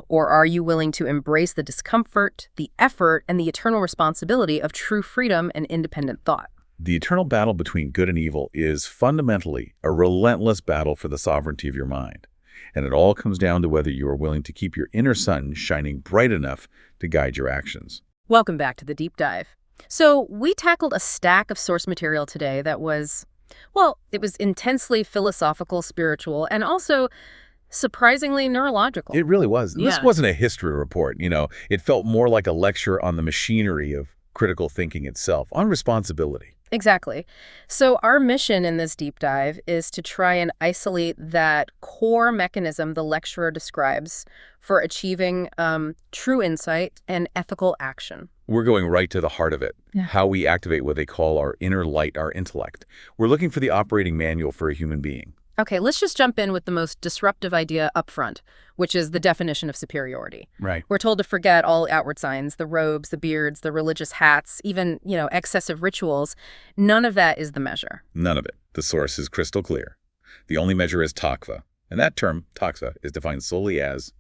Or are you willing to embrace the discomfort, the effort, and the eternal responsibility of true freedom and independent thought? The eternal battle between good and evil is fundamentally a relentless battle for the sovereignty of your mind. And it all comes down to whether you are willing to keep your inner sun shining bright enough to guide your actions. Welcome back to the Deep Dive. So we tackled a stack of source material today that was, well, it was intensely philosophical, spiritual, and also surprisingly neurological. It really was. Yeah. This wasn't a history report, It felt more like a lecture on the machinery of critical thinking itself, on responsibility. Exactly. So our mission in this deep dive is to try and isolate that core mechanism the lecturer describes for achieving true insight and ethical action. We're going right to the heart of it, Yeah. how we activate what they call our inner light, our intellect. We're looking for the operating manual for a human being. Okay, let's just jump in with the most disruptive idea up front, which is the definition of superiority. Right. We're told to forget all outward signs, the robes, the beards, the religious hats, even, excessive rituals. None of that is the measure. None of it. The source is crystal clear. The only measure is takva. And that term, takva, is defined solely as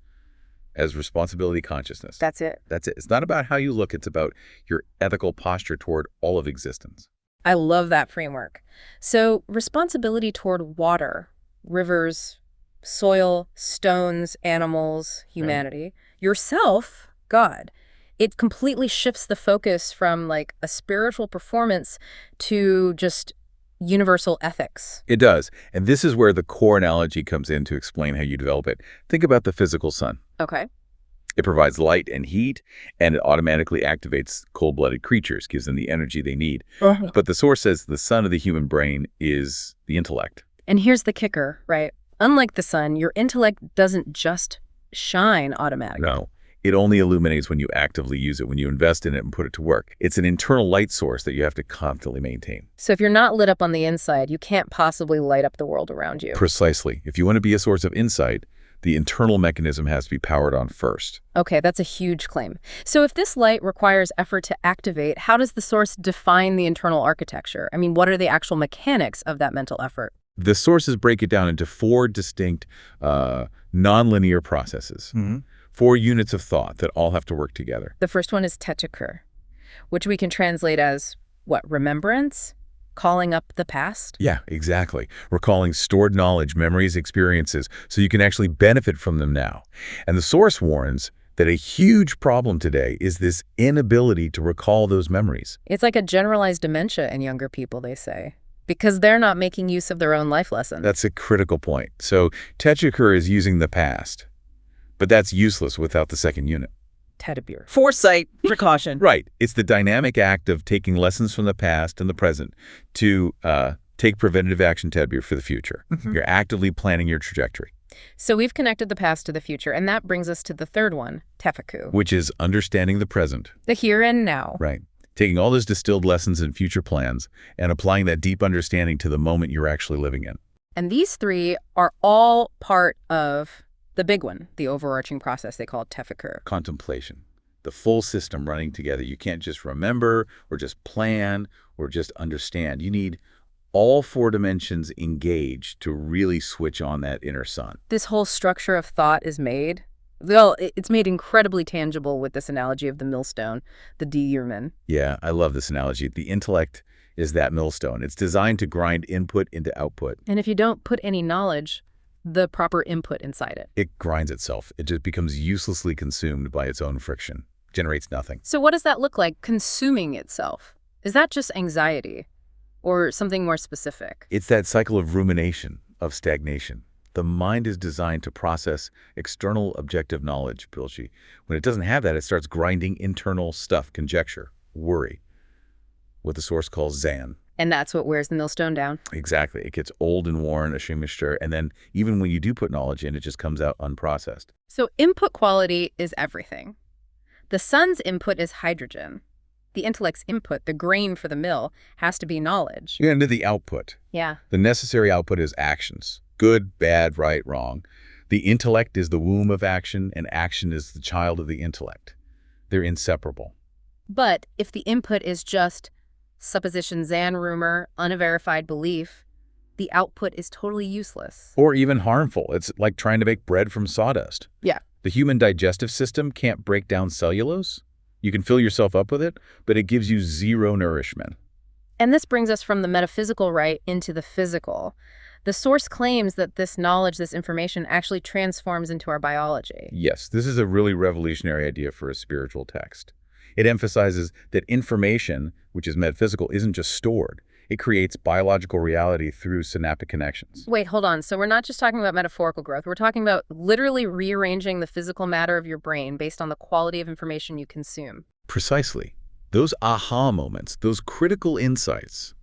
responsibility consciousness. That's it. That's it. It's not about how you look. It's about your ethical posture toward all of existence. I love that framework. So responsibility toward water, rivers, soil, stones, animals, humanity, yourself, God. It completely shifts the focus from like a spiritual performance to just universal ethics. It does. And this is where the core analogy comes in to explain how you develop it. Think about the physical sun. Okay. It provides light and heat, and it automatically activates cold-blooded creatures, gives them the energy they need. But the source says the sun of the human brain is the intellect. And here's the kicker, right? Unlike the sun, your intellect doesn't just shine automatically. No, it only illuminates when you actively use it, when you invest in it and put it to work. It's an internal light source that you have to constantly maintain. So if you're not lit up on the inside, you can't possibly light up the world around you. Precisely. If you want to be a source of insight, the internal mechanism has to be powered on first. Okay, that's a huge claim. So if this light requires effort to activate, how does the source define the internal architecture? I mean, what are the actual mechanics of that mental effort? The sources break it down into 4 distinct nonlinear processes, 4 units of thought that all have to work together. The first one is techakur, which we can translate as, what, remembrance? Calling up the past? Yeah, exactly. Recalling stored knowledge, memories, experiences, so you can actually benefit from them now. And the source warns that a huge problem today is this inability to recall those memories. It's like a generalized dementia in younger people, they say, because they're not making use of their own life lessons. That's a critical point. So techakur is using the past, but that's useless without the second unit. Tedabir. Foresight, precaution. Right. It's the dynamic act of taking lessons from the past and the present to take preventative action tedbir for the future. You're actively planning your trajectory. So we've connected the past to the future, and that brings us to the third one, tefakku, Which is understanding the present. the here and now. Right. Taking all those distilled lessons and future plans and applying that deep understanding to the moment you're actually living in. And these 3 are all part of the big one, the overarching process they call tefakkur. Contemplation. The full system running together. You can't just remember or just plan or just understand. You need all 4 dimensions engaged to really switch on that inner sun. This whole structure of thought is made, well, it's made incredibly tangible with this analogy of the millstone, the diirman. Yeah, I love this analogy. The intellect is that millstone. It's designed to grind input into output. And if you don't put any knowledge, the proper input inside it. It grinds itself. It just becomes uselessly consumed by its own friction. Generates nothing. So what does that look like, consuming itself? Is that just anxiety or something more specific? It's that cycle of rumination, of stagnation. The mind is designed to process external objective knowledge, Pilchi. When it doesn't have that, it starts grinding internal stuff, conjecture, worry, what the source calls Zan. And that's what wears the millstone down. Exactly. It gets old and worn, ashimishter, and then even when you do put knowledge in, it just comes out unprocessed. So input quality is everything. The sun's input is hydrogen. The intellect's input, the grain for the mill, has to be knowledge. You get into the output. Yeah. The necessary output is actions. Good, bad, right, wrong. The intellect is the womb of action, and action is the child of the intellect. They're inseparable. But if the input is just supposition, Zan rumor, unverified belief, the output is totally useless. Or even harmful. It's like trying to make bread from sawdust. Yeah. The human digestive system can't break down cellulose. You can fill yourself up with it, but it gives you zero nourishment. And this brings us from the metaphysical right into the physical. The source claims that this knowledge, this information, actually transforms into our biology. Yes, this is a really revolutionary idea for a spiritual text. It emphasizes that information, which is metaphysical, isn't just stored. It creates biological reality through synaptic connections. Wait, hold on. So we're not just talking about metaphorical growth. We're talking about literally rearranging the physical matter of your brain based on the quality of information you consume. Precisely. Those aha moments, those critical insights,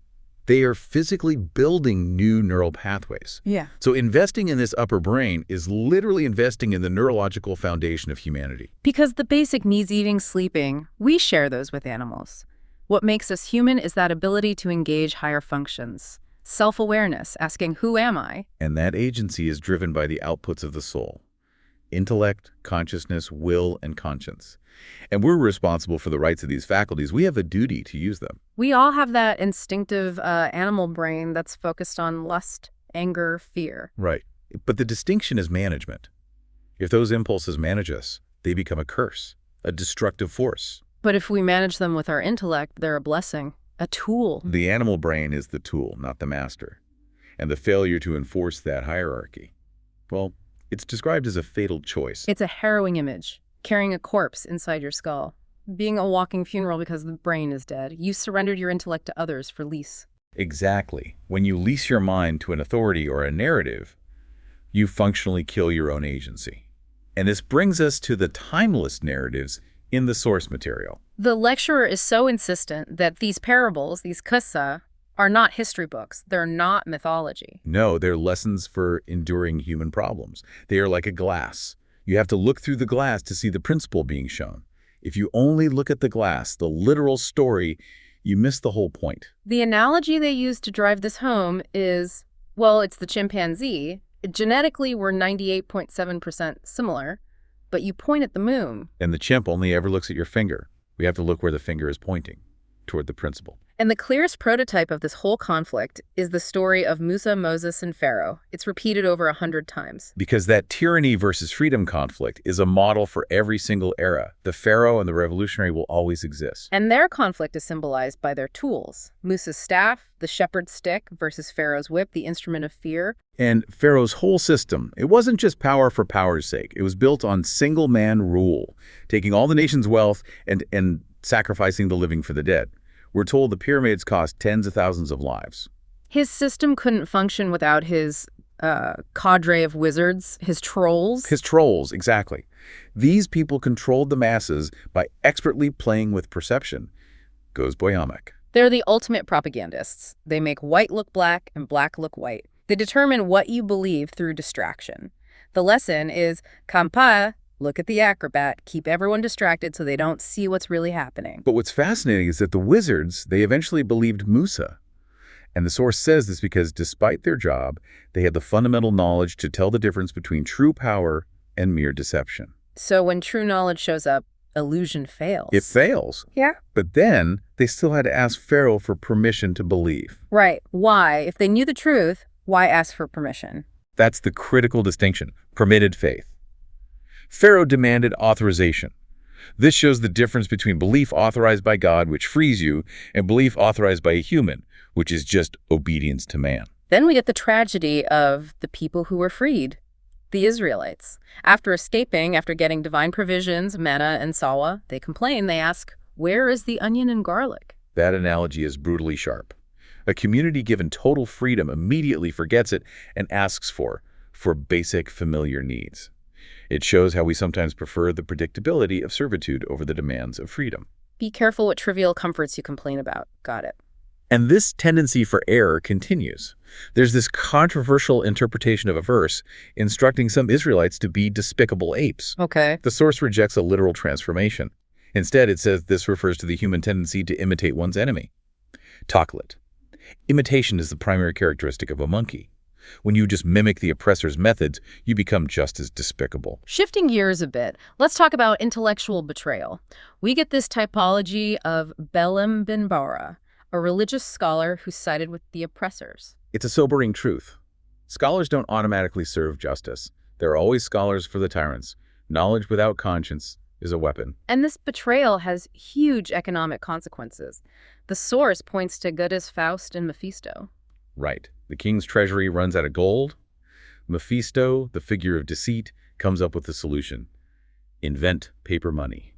they are physically building new neural pathways. Yeah. So investing in this upper brain is literally investing in the neurological foundation of humanity. Because the basic needs, eating, sleeping, we share those with animals. What makes us human is that ability to engage higher functions. Self-awareness, asking, who am I? And that agency is driven by the outputs of the soul. Intellect, consciousness, will, and conscience. And we're responsible for the rights of these faculties. We have a duty to use them. We all have that instinctive animal brain that's focused on lust, anger, fear. Right. But the distinction is management. If those impulses manage us, they become a curse, a destructive force. But if we manage them with our intellect, they're a blessing, a tool. The animal brain is the tool, not the master. And the failure to enforce that hierarchy, well, it's described as a fatal choice. It's a harrowing image, carrying a corpse inside your skull. Being a walking funeral because the brain is dead. You surrendered your intellect to others for lease. Exactly. When you lease your mind to an authority or a narrative, you functionally kill your own agency. And this brings us to the timeless narratives in the source material. The lecturer is so insistent that these parables, these qissa, are not history books. They're not mythology. No, they're lessons for enduring human problems. They are like a glass. You have to look through the glass to see the principle being shown. If you only look at the glass, the literal story, you miss the whole point. The analogy they use to drive this home is, well, it's the chimpanzee. Genetically, we're 98.7% similar, but you point at the moon. And the chimp only ever looks at your finger. We have to look where the finger is pointing, toward the principle. And the clearest prototype of this whole conflict is the story of Musa, Moses, and Pharaoh. It's repeated over 100 times. Because that tyranny versus freedom conflict is a model for every single era. The pharaoh and the revolutionary will always exist. And their conflict is symbolized by their tools. Musa's staff, the shepherd's stick, versus Pharaoh's whip, the instrument of fear. And Pharaoh's whole system, it wasn't just power for power's sake. It was built on single-man rule, taking all the nation's wealth and sacrificing the living for the dead. We're told the pyramids cost tens of thousands of lives. His system couldn't function without his cadre of wizards, his trolls. His trolls, exactly. These people controlled the masses by expertly playing with perception. Goes Boyamek. They're the ultimate propagandists. They make white look black and black look white. They determine what you believe through distraction. The lesson is, Kampa, look at the acrobat, keep everyone distracted so they don't see what's really happening. But what's fascinating is that the wizards, they eventually believed Musa. And the source says this because despite their job, they had the fundamental knowledge to tell the difference between true power and mere deception. So when true knowledge shows up, illusion fails. It fails. Yeah. But then they still had to ask Pharaoh for permission to believe. Right. Why? If they knew the truth, why ask for permission? That's the critical distinction, permitted faith. Pharaoh demanded authorization. This shows the difference between belief authorized by God, which frees you, and belief authorized by a human, which is just obedience to man. Then we get the tragedy of the people who were freed, the Israelites. After escaping, after getting divine provisions, manna and sawa, they complain, they ask, where is the onion and garlic? That analogy is brutally sharp. A community given total freedom immediately forgets it and asks for basic familiar needs. It shows how we sometimes prefer the predictability of servitude over the demands of freedom. Be careful what trivial comforts you complain about. Got it. And this tendency for error continues. There's this controversial interpretation of a verse instructing some Israelites to be despicable apes. Okay. The source rejects a literal transformation. Instead, it says this refers to the human tendency to imitate one's enemy. Toklit. Imitation is the primary characteristic of a monkey. When you just mimic the oppressor's methods, you become just as despicable. Shifting gears a bit, let's talk about intellectual betrayal. We get this typology of Balaam bin Bora, a religious scholar who sided with the oppressors. It's a sobering truth. Scholars don't automatically serve justice. There are always scholars for the tyrants. Knowledge without conscience is a weapon. And this betrayal has huge economic consequences. The source points to Goethe's Faust and Mephisto. Right. The king's treasury runs out of gold. Mephisto, the figure of deceit, comes up with the solution. Invent paper money.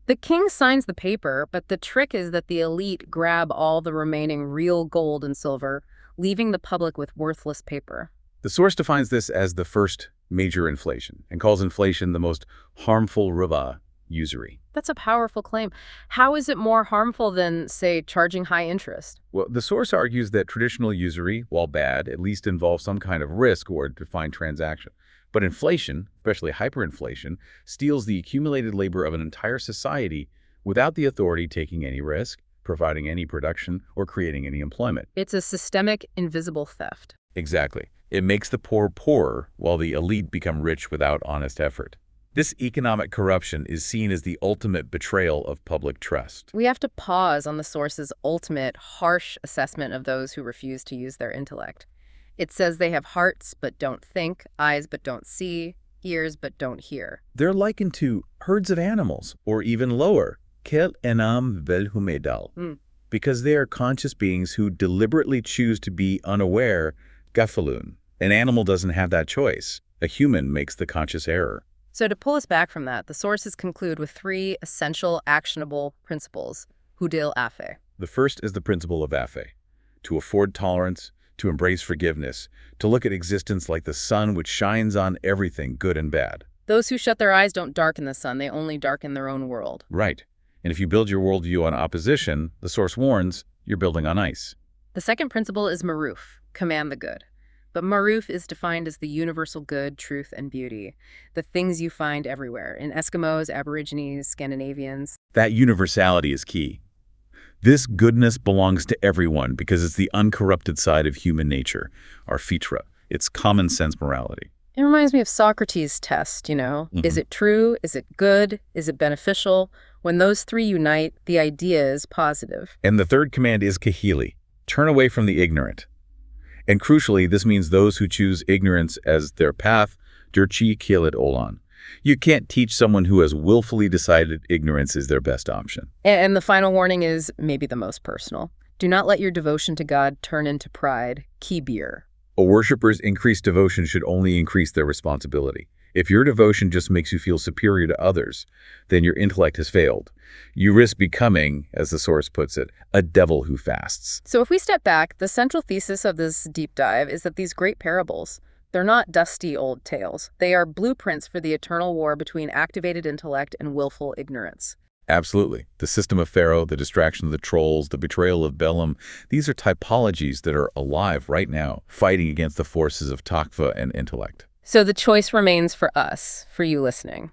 The king signs the paper, but the trick is that the elite grab all the remaining real gold and silver, leaving the public with worthless paper. The source defines this as the first major inflation and calls inflation the most harmful riba, usury. That's a powerful claim. How is it more harmful than, say, charging high interest? Well, the source argues that traditional usury, while bad, at least involves some kind of risk or defined transaction. But inflation, especially hyperinflation, steals the accumulated labor of an entire society without the authority taking any risk, providing any production, or creating any employment. It's a systemic, invisible theft. Exactly. It makes the poor poorer while the elite become rich without honest effort. This economic corruption is seen as the ultimate betrayal of public trust. We have to pause on the source's ultimate, harsh assessment of those who refuse to use their intellect. It says they have hearts but don't think, eyes but don't see, ears but don't hear. They're likened to herds of animals, or even lower, kel enam vel humedal, because they are conscious beings who deliberately choose to be unaware, gafalun. An animal doesn't have that choice. A human makes the conscious error. So to pull us back from that, the sources conclude with 3 essential, actionable principles, hudil afe. The first is the principle of afe, to afford tolerance, to embrace forgiveness, to look at existence like the sun which shines on everything good and bad. Those who shut their eyes don't darken the sun, they only darken their own world. Right. And if you build your worldview on opposition, the source warns, you're building on ice. The second principle is maruf, command the good. But maruf is defined as the universal good, truth, and beauty, the things you find everywhere, in Eskimos, Aborigines, Scandinavians. That universality is key. This goodness belongs to everyone because it's the uncorrupted side of human nature, our fitra. It's common sense morality. It reminds me of Socrates' test, you know. Is it true? Is it good? Is it beneficial? When those 3 unite, the idea is positive. And the third command is kahili, turn away from the ignorant. And crucially, this means those who choose ignorance as their path, dirchi kilit olan. You can't teach someone who has willfully decided ignorance is their best option. And the final warning is maybe the most personal. Do not let your devotion to God turn into pride, kibir. A worshiper's increased devotion should only increase their responsibility. If your devotion just makes you feel superior to others, then your intellect has failed. You risk becoming, as the source puts it, a devil who fasts. So if we step back, the central thesis of this deep dive is that these great parables, they're not dusty old tales. They are blueprints for the eternal war between activated intellect and willful ignorance. Absolutely. The system of Pharaoh, the distraction of the trolls, the betrayal of Balaam, these are typologies that are alive right now, fighting against the forces of Takva and intellect. So the choice remains for us, for you listening.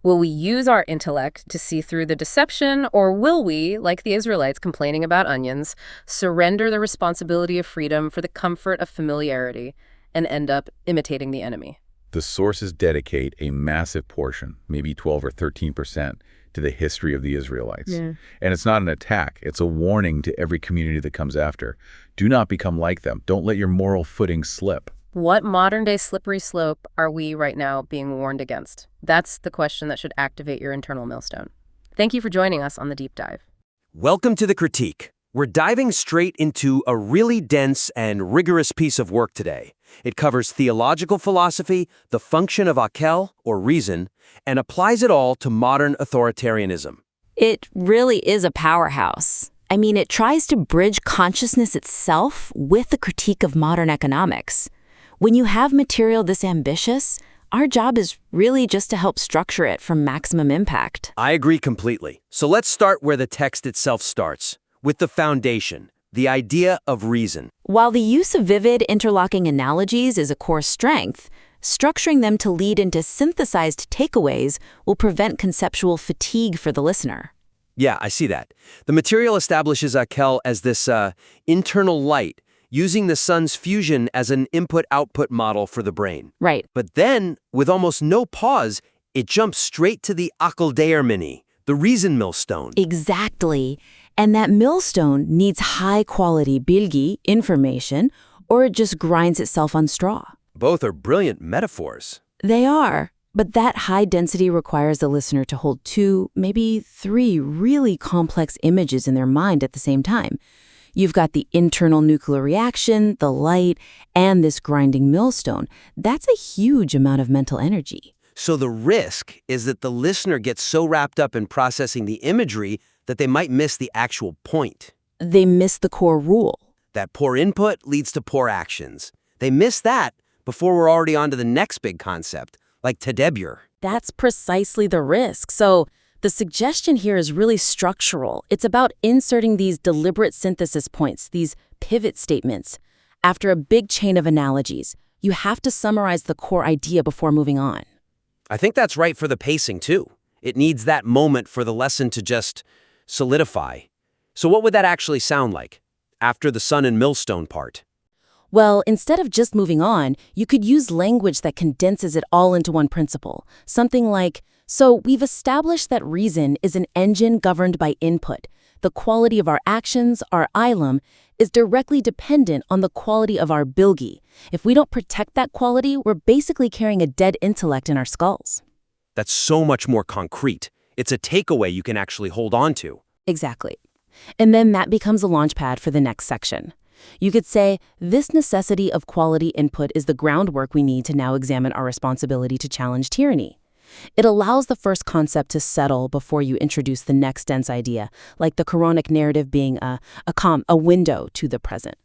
Will we use our intellect to see through the deception, or will we, like the Israelites complaining about onions, surrender the responsibility of freedom for the comfort of familiarity and end up imitating the enemy? The sources dedicate a massive portion, maybe 12 or 13%, to the history of the Israelites. And it's not an attack. It's a warning to every community that comes after. Do not become like them. Don't let your moral footing slip. What modern-day slippery slope are we right now being warned against? That's the question that should activate your internal millstone. Thank you for joining us on The Deep Dive. Welcome to The Critique. We're diving straight into a really dense and rigorous piece of work today. It covers theological philosophy, the function of akel, or reason, and applies it all to modern authoritarianism. It really is a powerhouse. I mean, it tries to bridge consciousness itself with the critique of modern economics. When you have material this ambitious, our job is really just to help structure it for maximum impact. I agree completely. So let's start where the text itself starts, with the foundation, the idea of reason. While the use of vivid, interlocking analogies is a core strength, structuring them to lead into synthesized takeaways will prevent conceptual fatigue for the listener. Yeah, I see that. The material establishes akel as this internal light, using the sun's fusion as an input-output model for the brain. Right. But then, with almost no pause, it jumps straight to the Akeldeirmini, the reason millstone. Exactly. And that millstone needs high-quality bilgi, information, or it just grinds itself on straw. Both are brilliant metaphors. They are. But that high density requires the listener to hold 2, maybe 3 really complex images in their mind at the same time. You've got the internal nuclear reaction, the light, and this grinding millstone. That's a huge amount of mental energy. So the risk is that the listener gets so wrapped up in processing the imagery that they might miss the actual point. They miss the core rule. That poor input leads to poor actions. They miss that before we're already on to the next big concept, like tedebur. That's precisely the risk. So the suggestion here is really structural. It's about inserting these deliberate synthesis points, these pivot statements. After a big chain of analogies, you have to summarize the core idea before moving on. I think that's right for the pacing, too. It needs that moment for the lesson to just solidify. So what would that actually sound like after the sun and millstone part? Well, instead of just moving on, you could use language that condenses it all into one principle. Something like, so we've established that reason is an engine governed by input. The quality of our actions, our ilum, is directly dependent on the quality of our bilgi. If we don't protect that quality, we're basically carrying a dead intellect in our skulls. That's so much more concrete. It's a takeaway you can actually hold on to. Exactly. And then that becomes a launchpad for the next section. You could say, this necessity of quality input is the groundwork we need to now examine our responsibility to challenge tyranny. It allows the first concept to settle before you introduce the next dense idea, like the Quranic narrative being a window to the present.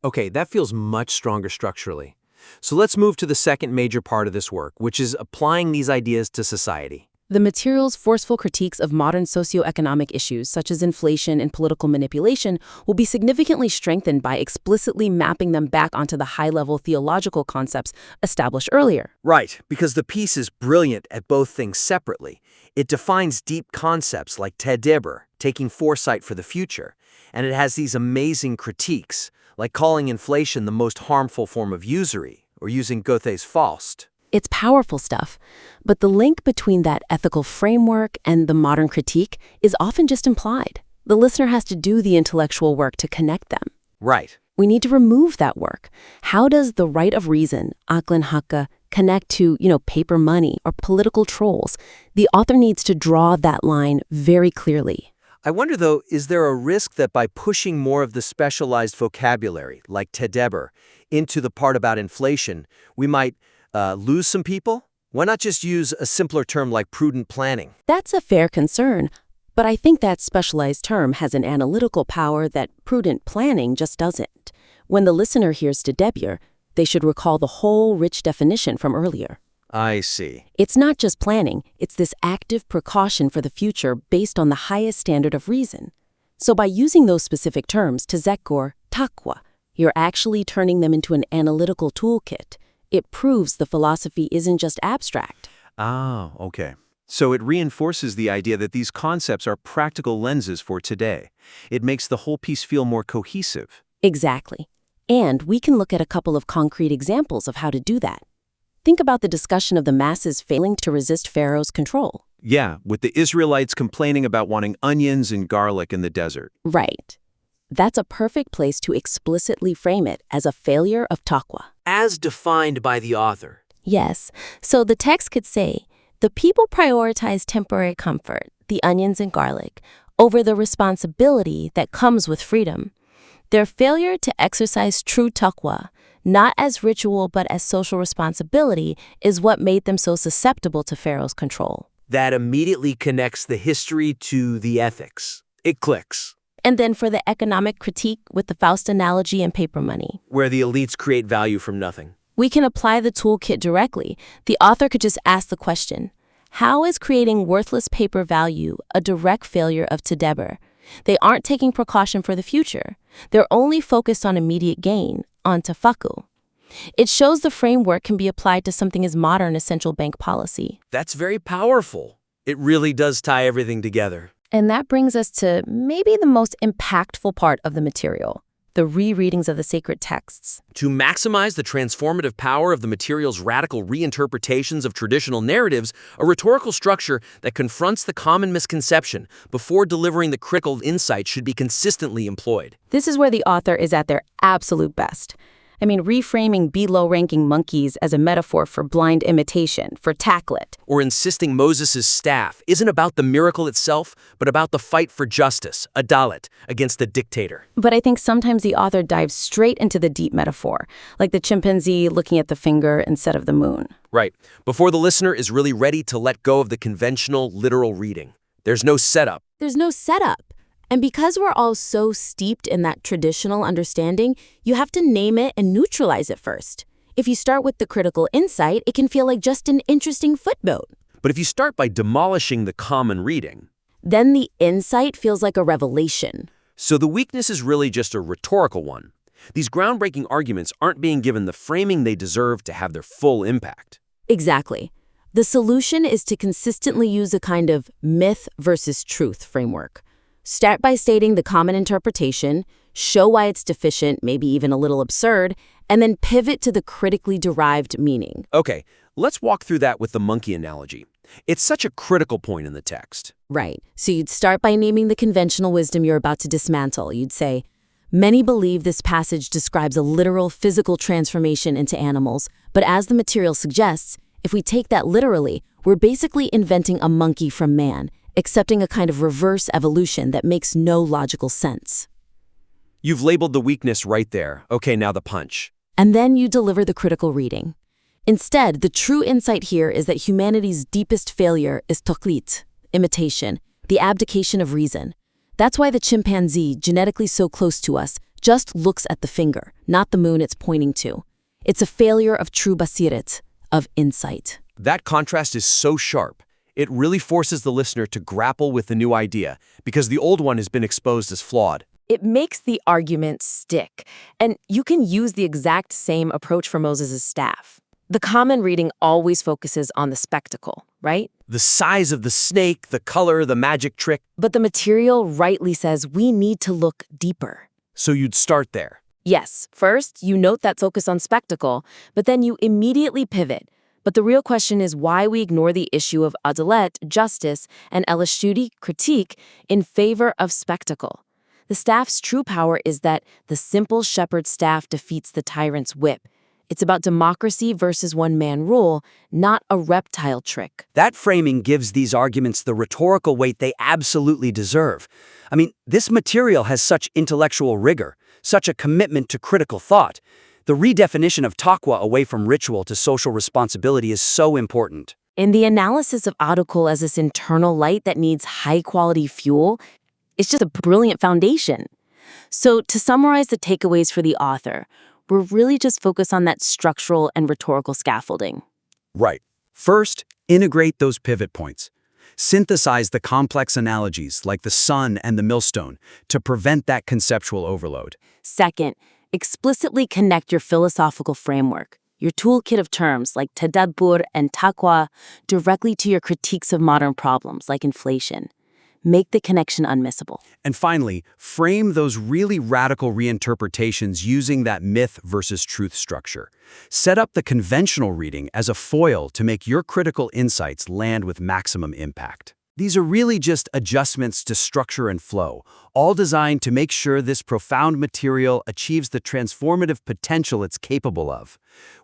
Okay, that feels much stronger structurally. So let's move to the second major part of this work, which is applying these ideas to society. The material's forceful critiques of modern socioeconomic issues, such as inflation and political manipulation, will be significantly strengthened by explicitly mapping them back onto the high-level theological concepts established earlier. Right, because the piece is brilliant at both things separately. It defines deep concepts like tedebur, taking foresight for the future, and it has these amazing critiques, like calling inflation the most harmful form of usury, or using Goethe's Faust. It's powerful stuff, but the link between that ethical framework and the modern critique is often just implied. The listener has to do the intellectual work to connect them. Right. We need to remove that work. How does the right of reason, Aqlin Haqqa, connect to, paper money or political trolls? The author needs to draw that line very clearly. I wonder, though, is there a risk that by pushing more of the specialized vocabulary, like tedebur, into the part about inflation, we might lose some people? Why not just use a simpler term like prudent planning? That's a fair concern, but I think that specialized term has an analytical power that prudent planning just doesn't. When the listener hears tedebur, they should recall the whole rich definition from earlier. I see. It's not just planning, it's this active precaution for the future based on the highest standard of reason. So by using those specific terms, tazekkur, taqwa, you're actually turning them into an analytical toolkit. It proves the philosophy isn't just abstract. Ah, okay. So it reinforces the idea that these concepts are practical lenses for today. It makes the whole piece feel more cohesive. Exactly. And we can look at a couple of concrete examples of how to do that. Think about the discussion of the masses failing to resist Pharaoh's control. Yeah, with the Israelites complaining about wanting onions and garlic in the desert. Right. That's a perfect place to explicitly frame it as a failure of taqwa. As defined by the author. Yes. So the text could say, the people prioritize temporary comfort, the onions and garlic, over the responsibility that comes with freedom. Their failure to exercise true taqwa, not as ritual but as social responsibility, is what made them so susceptible to Pharaoh's control. That immediately connects the history to the ethics. It clicks. And then for the economic critique with the Faust analogy and paper money, where the elites create value from nothing. We can apply the toolkit directly. The author could just ask the question, how is creating worthless paper value a direct failure of tedebur? They aren't taking precaution for the future. They're only focused on immediate gain, on tafakkul. It shows the framework can be applied to something as modern as central bank policy. That's very powerful. It really does tie everything together. And that brings us to maybe the most impactful part of the material, the rereadings of the sacred texts. To maximize the transformative power of the material's radical reinterpretations of traditional narratives, a rhetorical structure that confronts the common misconception before delivering the critical insight should be consistently employed. This is where the author is at their absolute best. I mean, reframing below-ranking monkeys as a metaphor for blind imitation, for Taklit. Or insisting Moses' staff isn't about the miracle itself, but about the fight for justice, adalet, against the dictator. But I think sometimes the author dives straight into the deep metaphor, like the chimpanzee looking at the finger instead of the moon. Right, before the listener is really ready to let go of the conventional, literal reading. There's no setup. There's no setup. And because we're all so steeped in that traditional understanding, you have to name it and neutralize it first. If you start with the critical insight, it can feel like just an interesting footnote. But if you start by demolishing the common reading, then the insight feels like a revelation. So the weakness is really just a rhetorical one. These groundbreaking arguments aren't being given the framing they deserve to have their full impact. Exactly. The solution is to consistently use a kind of myth versus truth framework. Start by stating the common interpretation, show why it's deficient, maybe even a little absurd, and then pivot to the critically derived meaning. Okay, let's walk through that with the monkey analogy. It's such a critical point in the text. Right. So you'd start by naming the conventional wisdom you're about to dismantle. You'd say, many believe this passage describes a literal physical transformation into animals, but as the material suggests, if we take that literally, we're basically inventing a monkey from man, accepting a kind of reverse evolution that makes no logical sense. You've labeled the weakness right there. Okay, now the punch. And then you deliver the critical reading. Instead, the true insight here is that humanity's deepest failure is taqlit, imitation, the abdication of reason. That's why the chimpanzee, genetically so close to us, just looks at the finger, not the moon it's pointing to. It's a failure of true basiret, of insight. That contrast is so sharp. It really forces the listener to grapple with the new idea, because the old one has been exposed as flawed. It makes the argument stick, and you can use the exact same approach for Moses' staff. The common reading always focuses on the spectacle, right? The size of the snake, the color, the magic trick. But the material rightly says we need to look deeper. So you'd start there. Yes, first you note that focus on spectacle, but then you immediately pivot. But the real question is why we ignore the issue of adalet, justice, and elashudi, critique, in favor of spectacle. The staff's true power is that the simple shepherd's staff defeats the tyrant's whip. It's about democracy versus one-man rule, not a reptile trick. That framing gives these arguments the rhetorical weight they absolutely deserve. I mean, this material has such intellectual rigor, such a commitment to critical thought. The redefinition of taqwa away from ritual to social responsibility is so important. In the analysis of Adukul as this internal light that needs high-quality fuel, it's just a brilliant foundation. So to summarize the takeaways for the author, we're really just focused on that structural and rhetorical scaffolding. Right. First, integrate those pivot points. Synthesize the complex analogies like the sun and the millstone to prevent that conceptual overload. Second, explicitly connect your philosophical framework, your toolkit of terms like tadabbur and taqwa, directly to your critiques of modern problems like inflation. Make the connection unmissable. And finally, frame those really radical reinterpretations using that myth versus truth structure. Set up the conventional reading as a foil to make your critical insights land with maximum impact. These are really just adjustments to structure and flow, all designed to make sure this profound material achieves the transformative potential it's capable of.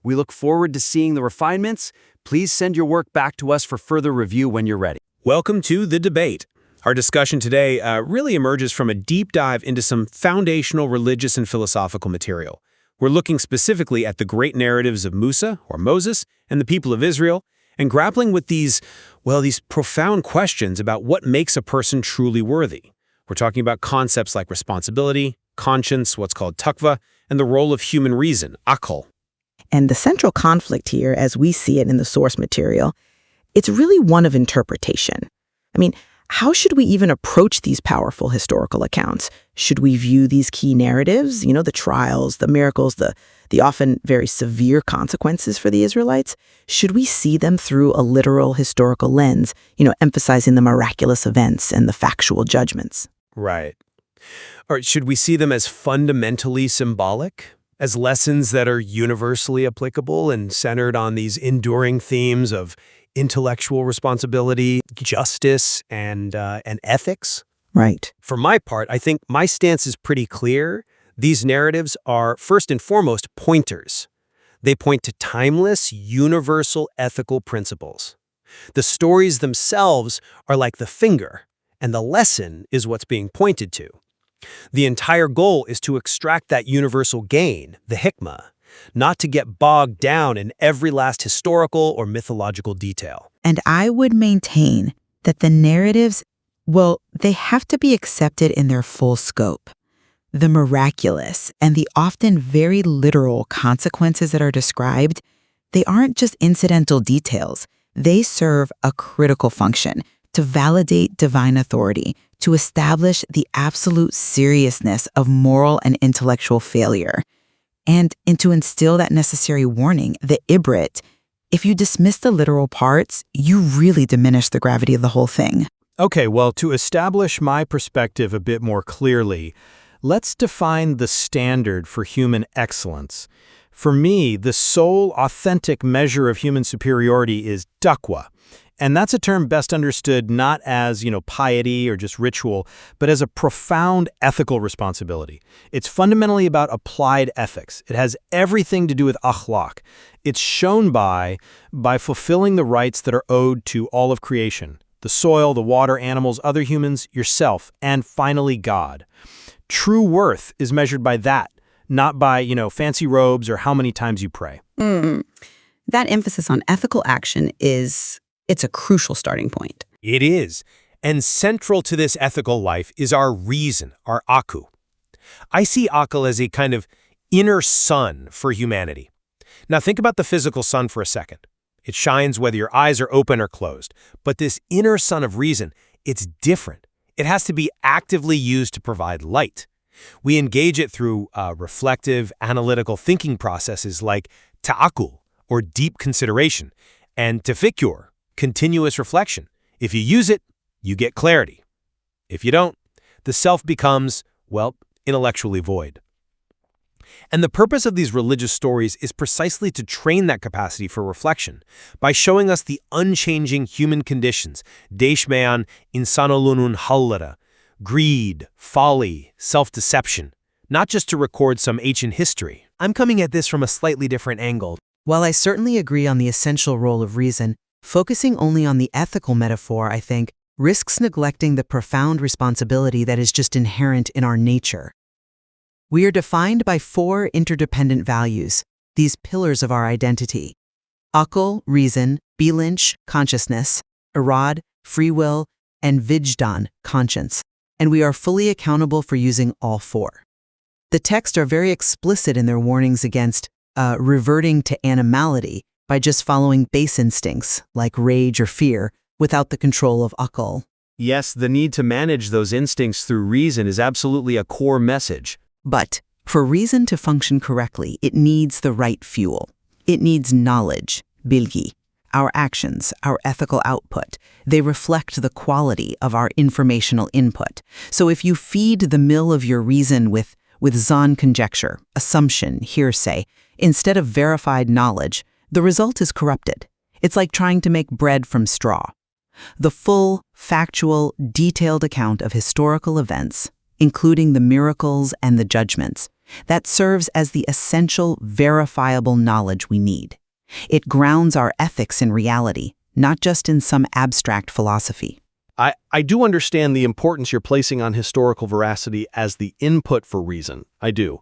We look forward to seeing the refinements. Please send your work back to us for further review when you're ready. Welcome to The Debate. Our discussion today really emerges from a deep dive into some foundational religious and philosophical material. We're looking specifically at the great narratives of Musa, or Moses, and the people of Israel, and grappling with these profound questions about what makes a person truly worthy. We're talking about concepts like responsibility, conscience, what's called taqwa, and the role of human reason, aql. And the central conflict here, as we see it in the source material, it's really one of interpretation. I mean, how should we even approach these powerful historical accounts? Should we view these key narratives, the trials, the miracles, the often very severe consequences for the Israelites? Should we see them through a literal historical lens, emphasizing the miraculous events and the factual judgments? Right. Or should we see them as fundamentally symbolic? As lessons that are universally applicable and centered on these enduring themes of intellectual responsibility, justice, and ethics? Right. For my part, I think my stance is pretty clear. These narratives are, first and foremost, pointers. They point to timeless, universal ethical principles. The stories themselves are like the finger, and the lesson is what's being pointed to. The entire goal is to extract that universal gain, the hikmah, not to get bogged down in every last historical or mythological detail. And I would maintain that the narratives, well, they have to be accepted in their full scope. The miraculous and the often very literal consequences that are described, they aren't just incidental details. They serve a critical function to validate divine authority, to establish the absolute seriousness of moral and intellectual failure, and to instill that necessary warning, the ibrit. If you dismiss the literal parts, you really diminish the gravity of the whole thing. Okay, well, to establish my perspective a bit more clearly, let's define the standard for human excellence. For me, the sole authentic measure of human superiority is taqwa. And that's a term best understood not as, piety or just ritual, but as a profound ethical responsibility. It's fundamentally about applied ethics. It has everything to do with akhlaq. It's shown by fulfilling the rights that are owed to all of creation, the soil, the water, animals, other humans, yourself, and finally God. True worth is measured by that, not by, fancy robes or how many times you pray. That emphasis on ethical action it's a crucial starting point. It is. And central to this ethical life is our reason, our aku. I see akal as a kind of inner sun for humanity. Now think about the physical sun for a second. It shines whether your eyes are open or closed. But this inner sun of reason, it's different. It has to be actively used to provide light. We engage it through reflective, analytical thinking processes like ta'akul, or deep consideration, and tafakkur, continuous reflection. If you use it, you get clarity. If you don't, the self becomes, intellectually void. And the purpose of these religious stories is precisely to train that capacity for reflection by showing us the unchanging human conditions, deishmean insanolunun hallara, greed, folly, self-deception, not just to record some ancient history. I'm coming at this from a slightly different angle. While I certainly agree on the essential role of reason, focusing only on the ethical metaphor, I think, risks neglecting the profound responsibility that is just inherent in our nature. We are defined by 4 interdependent values, these pillars of our identity: akal, reason; bilinç, consciousness; irad, free will; and vijdan, conscience. And we are fully accountable for using all 4. The texts are very explicit in their warnings against reverting to animality by just following base instincts like rage or fear without the control of akal. Yes, the need to manage those instincts through reason is absolutely a core message. But for reason to function correctly, it needs the right fuel. It needs knowledge, bilgi. Our actions, our ethical output, they reflect the quality of our informational input. So if you feed the mill of your reason with zan conjecture, assumption, hearsay, instead of verified knowledge, the result is corrupted. It's like trying to make bread from straw. The full, factual, detailed account of historical events, including the miracles and the judgments, that serves as the essential, verifiable knowledge we need. It grounds our ethics in reality, not just in some abstract philosophy. I do understand the importance you're placing on historical veracity as the input for reason. I do.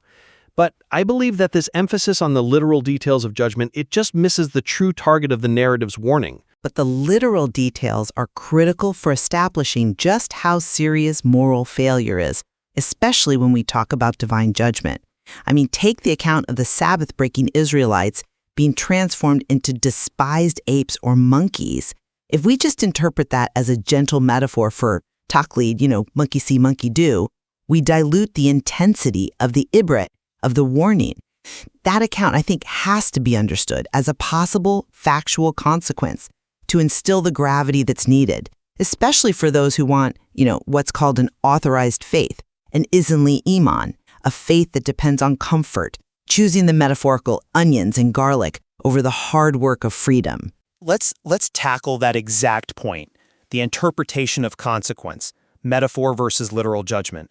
But I believe that this emphasis on the literal details of judgment, it just misses the true target of the narrative's warning. But the literal details are critical for establishing just how serious moral failure is, especially when we talk about divine judgment. I mean, take the account of the Sabbath-breaking Israelites being transformed into despised apes or monkeys. If we just interpret that as a gentle metaphor for taqlid, monkey see, monkey do, we dilute the intensity of the ibrat, of the warning. That account, I think, has to be understood as a possible factual consequence to instill the gravity that's needed, especially for those who want, what's called an authorized faith, an Izinli Iman, a faith that depends on comfort, choosing the metaphorical onions and garlic over the hard work of freedom. Let's tackle that exact point, the interpretation of consequence, metaphor versus literal judgment.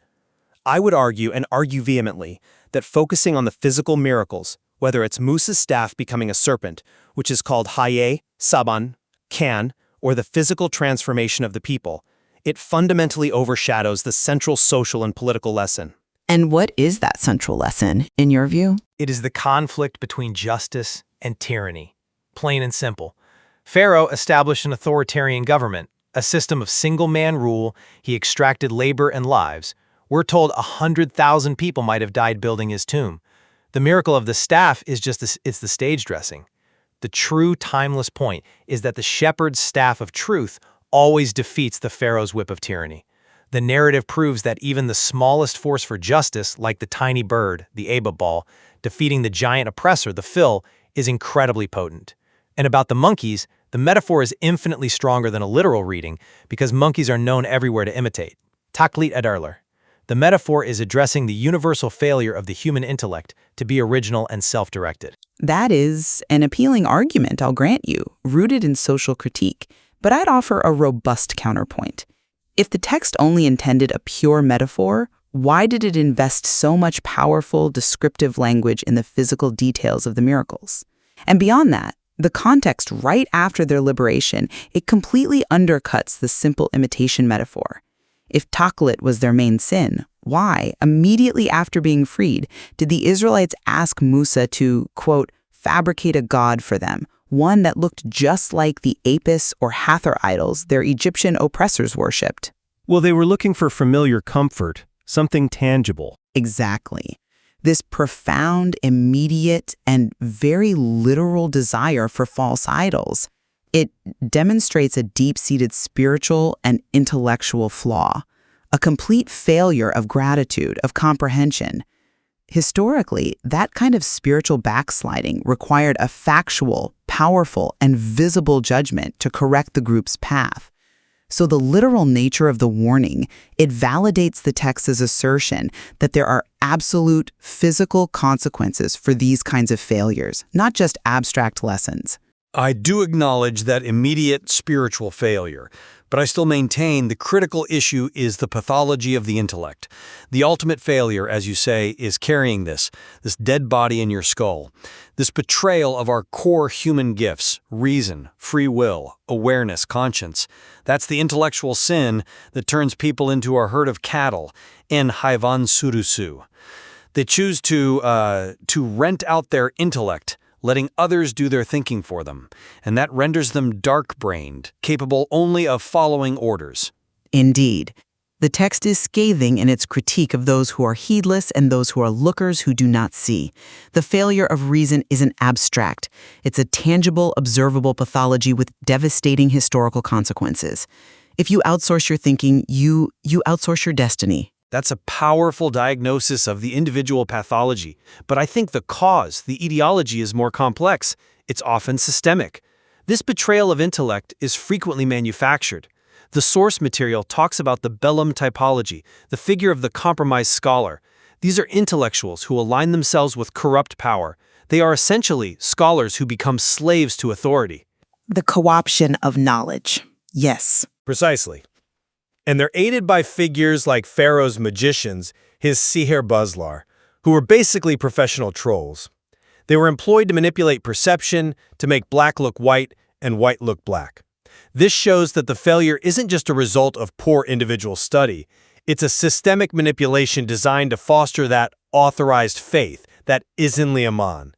I would argue, and argue vehemently, that focusing on the physical miracles, whether it's Musa's staff becoming a serpent, which is called Haye, Saban, Can, or the physical transformation of the people, it fundamentally overshadows the central social and political lesson. And what is that central lesson, in your view? It is the conflict between justice and tyranny. Plain and simple. Pharaoh established an authoritarian government, a system of single-man rule. He extracted labor and lives. We're told 100,000 people might have died building his tomb. The miracle of the staff is just it's the stage dressing. The true timeless point is that the shepherd's staff of truth always defeats the Pharaoh's whip of tyranny. The narrative proves that even the smallest force for justice, like the tiny bird, the Aba ball, defeating the giant oppressor, the Phil, is incredibly potent. And about the monkeys, the metaphor is infinitely stronger than a literal reading because monkeys are known everywhere to imitate. Taklit Adarler. The metaphor is addressing the universal failure of the human intellect to be original and self-directed. That is an appealing argument, I'll grant you, rooted in social critique. But I'd offer a robust counterpoint. If the text only intended a pure metaphor, why did it invest so much powerful, descriptive language in the physical details of the miracles? And beyond that, the context right after their liberation, it completely undercuts the simple imitation metaphor. If Taklit was their main sin, why, immediately after being freed, did the Israelites ask Musa to, quote, fabricate a god for them, one that looked just like the Apis or Hathor idols their Egyptian oppressors worshipped? Well, they were looking for familiar comfort, something tangible. Exactly. This profound, immediate, and very literal desire for false idols. It demonstrates a deep-seated spiritual and intellectual flaw, a complete failure of gratitude, of comprehension. Historically, that kind of spiritual backsliding required a factual, powerful, and visible judgment to correct the group's path. So the literal nature of the warning, it validates the text's assertion that there are absolute physical consequences for these kinds of failures, not just abstract lessons. I do acknowledge that immediate spiritual failure, but I still maintain the critical issue is the pathology of the intellect. The ultimate failure, as you say, is carrying this dead body in your skull. This betrayal of our core human gifts, reason, free will, awareness, conscience. That's the intellectual sin that turns people into a herd of cattle, en haivan surusu. They choose to rent out their intellect, letting others do their thinking for them, and that renders them dark-brained, capable only of following orders. Indeed. The text is scathing in its critique of those who are heedless and those who are lookers who do not see. The failure of reason isn't abstract. It's a tangible, observable pathology with devastating historical consequences. If you outsource your thinking, you outsource your destiny. That's a powerful diagnosis of the individual pathology, but I think the cause, the etiology, is more complex. It's often systemic. This betrayal of intellect is frequently manufactured. The source material talks about the bellum typology, the figure of the compromised scholar. These are intellectuals who align themselves with corrupt power. They are essentially scholars who become slaves to authority. The co-option of knowledge. Yes. Precisely. And they're aided by figures like Pharaoh's magicians, his Siher Buzlar, who were basically professional trolls. They were employed to manipulate perception, to make black look white and white look black. This shows that the failure isn't just a result of poor individual study. It's a systemic manipulation designed to foster that authorized faith, that Izinli Aman.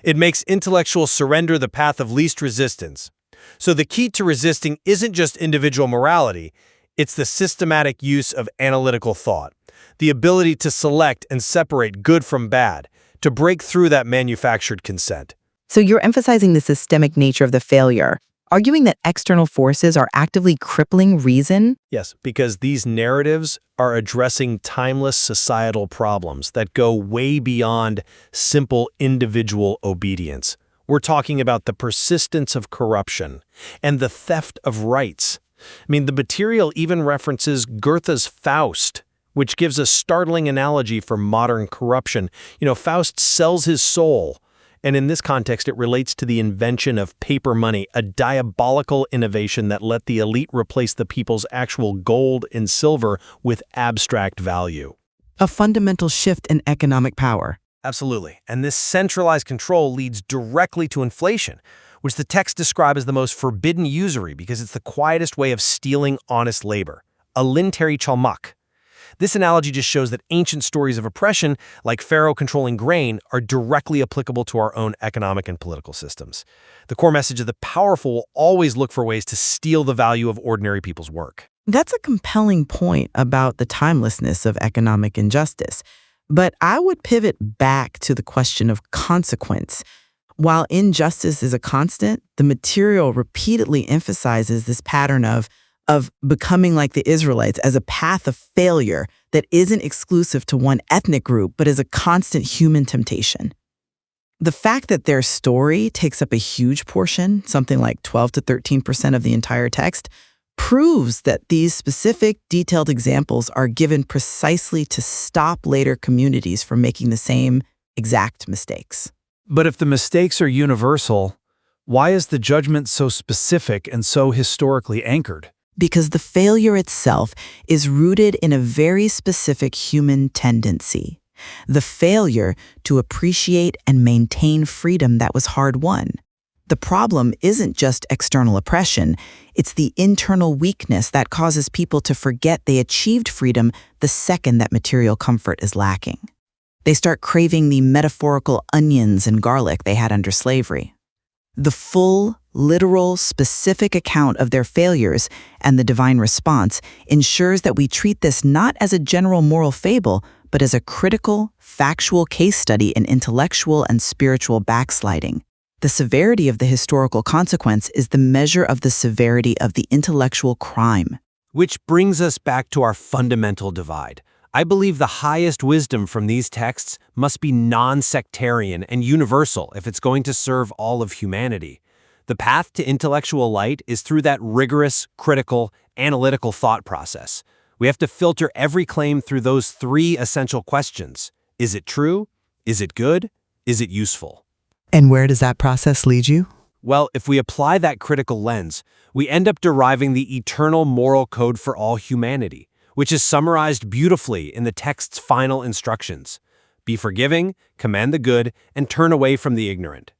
It makes intellectual surrender the path of least resistance. So the key to resisting isn't just individual morality, it's the systematic use of analytical thought, the ability to select and separate good from bad, to break through that manufactured consent. So you're emphasizing the systemic nature of the failure, arguing that external forces are actively crippling reason? Yes, because these narratives are addressing timeless societal problems that go way beyond simple individual obedience. We're talking about the persistence of corruption and the theft of rights. I mean, the material even references Goethe's Faust, which gives a startling analogy for modern corruption. Faust sells his soul, and in this context it relates to the invention of paper money, a diabolical innovation that let the elite replace the people's actual gold and silver with abstract value. A fundamental shift in economic power. Absolutely. And this centralized control leads directly to inflation, which the text describe as the most forbidden usury because it's the quietest way of stealing honest labor. A linteri chalmak. This analogy just shows that ancient stories of oppression, like Pharaoh controlling grain, are directly applicable to our own economic and political systems. The core message of the powerful will always look for ways to steal the value of ordinary people's work. That's a compelling point about the timelessness of economic injustice. But I would pivot back to the question of consequence. While injustice is a constant, the material repeatedly emphasizes this pattern of becoming like the Israelites as a path of failure that isn't exclusive to one ethnic group, but is a constant human temptation. The fact that their story takes up a huge portion, something like 12 to 13% of the entire text, proves that these specific, detailed examples are given precisely to stop later communities from making the same exact mistakes. But if the mistakes are universal, why is the judgment so specific and so historically anchored? Because the failure itself is rooted in a very specific human tendency, the failure to appreciate and maintain freedom that was hard-won. The problem isn't just external oppression, it's the internal weakness that causes people to forget they achieved freedom the second that material comfort is lacking. They start craving the metaphorical onions and garlic they had under slavery. The full, literal, specific account of their failures and the divine response ensures that we treat this not as a general moral fable, but as a critical, factual case study in intellectual and spiritual backsliding. The severity of the historical consequence is the measure of the severity of the intellectual crime. Which brings us back to our fundamental divide. I believe the highest wisdom from these texts must be non-sectarian and universal if it's going to serve all of humanity. The path to intellectual light is through that rigorous, critical, analytical thought process. We have to filter every claim through those three essential questions. Is it true? Is it good? Is it useful? And where does that process lead you? Well, if we apply that critical lens, we end up deriving the eternal moral code for all humanity, which is summarized beautifully in the text's final instructions. Be forgiving, command the good, and turn away from the ignorant.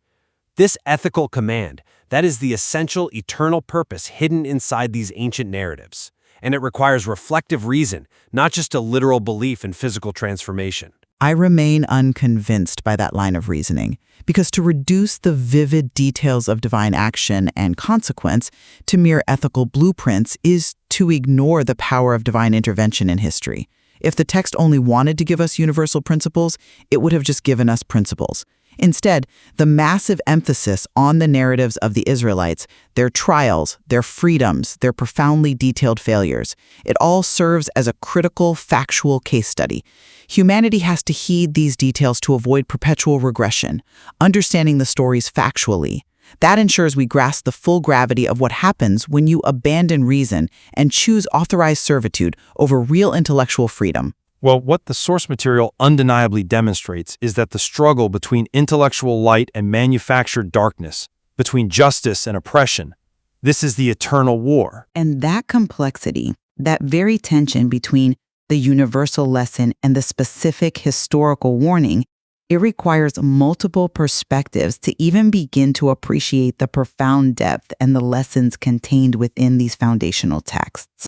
This ethical command, that is the essential eternal purpose hidden inside these ancient narratives. And it requires reflective reason, not just a literal belief in physical transformation. I remain unconvinced by that line of reasoning, because to reduce the vivid details of divine action and consequence to mere ethical blueprints is to ignore the power of divine intervention in history. If the text only wanted to give us universal principles, it would have just given us principles. Instead, the massive emphasis on the narratives of the Israelites, their trials, their freedoms, their profoundly detailed failures, it all serves as a critical, factual case study. Humanity has to heed these details to avoid perpetual regression, understanding the stories factually. That ensures we grasp the full gravity of what happens when you abandon reason and choose authorized servitude over real intellectual freedom. Well, what the source material undeniably demonstrates is that the struggle between intellectual light and manufactured darkness, between justice and oppression, this is the eternal war. And that complexity, that very tension between the universal lesson and the specific historical warning, it requires multiple perspectives to even begin to appreciate the profound depth and the lessons contained within these foundational texts.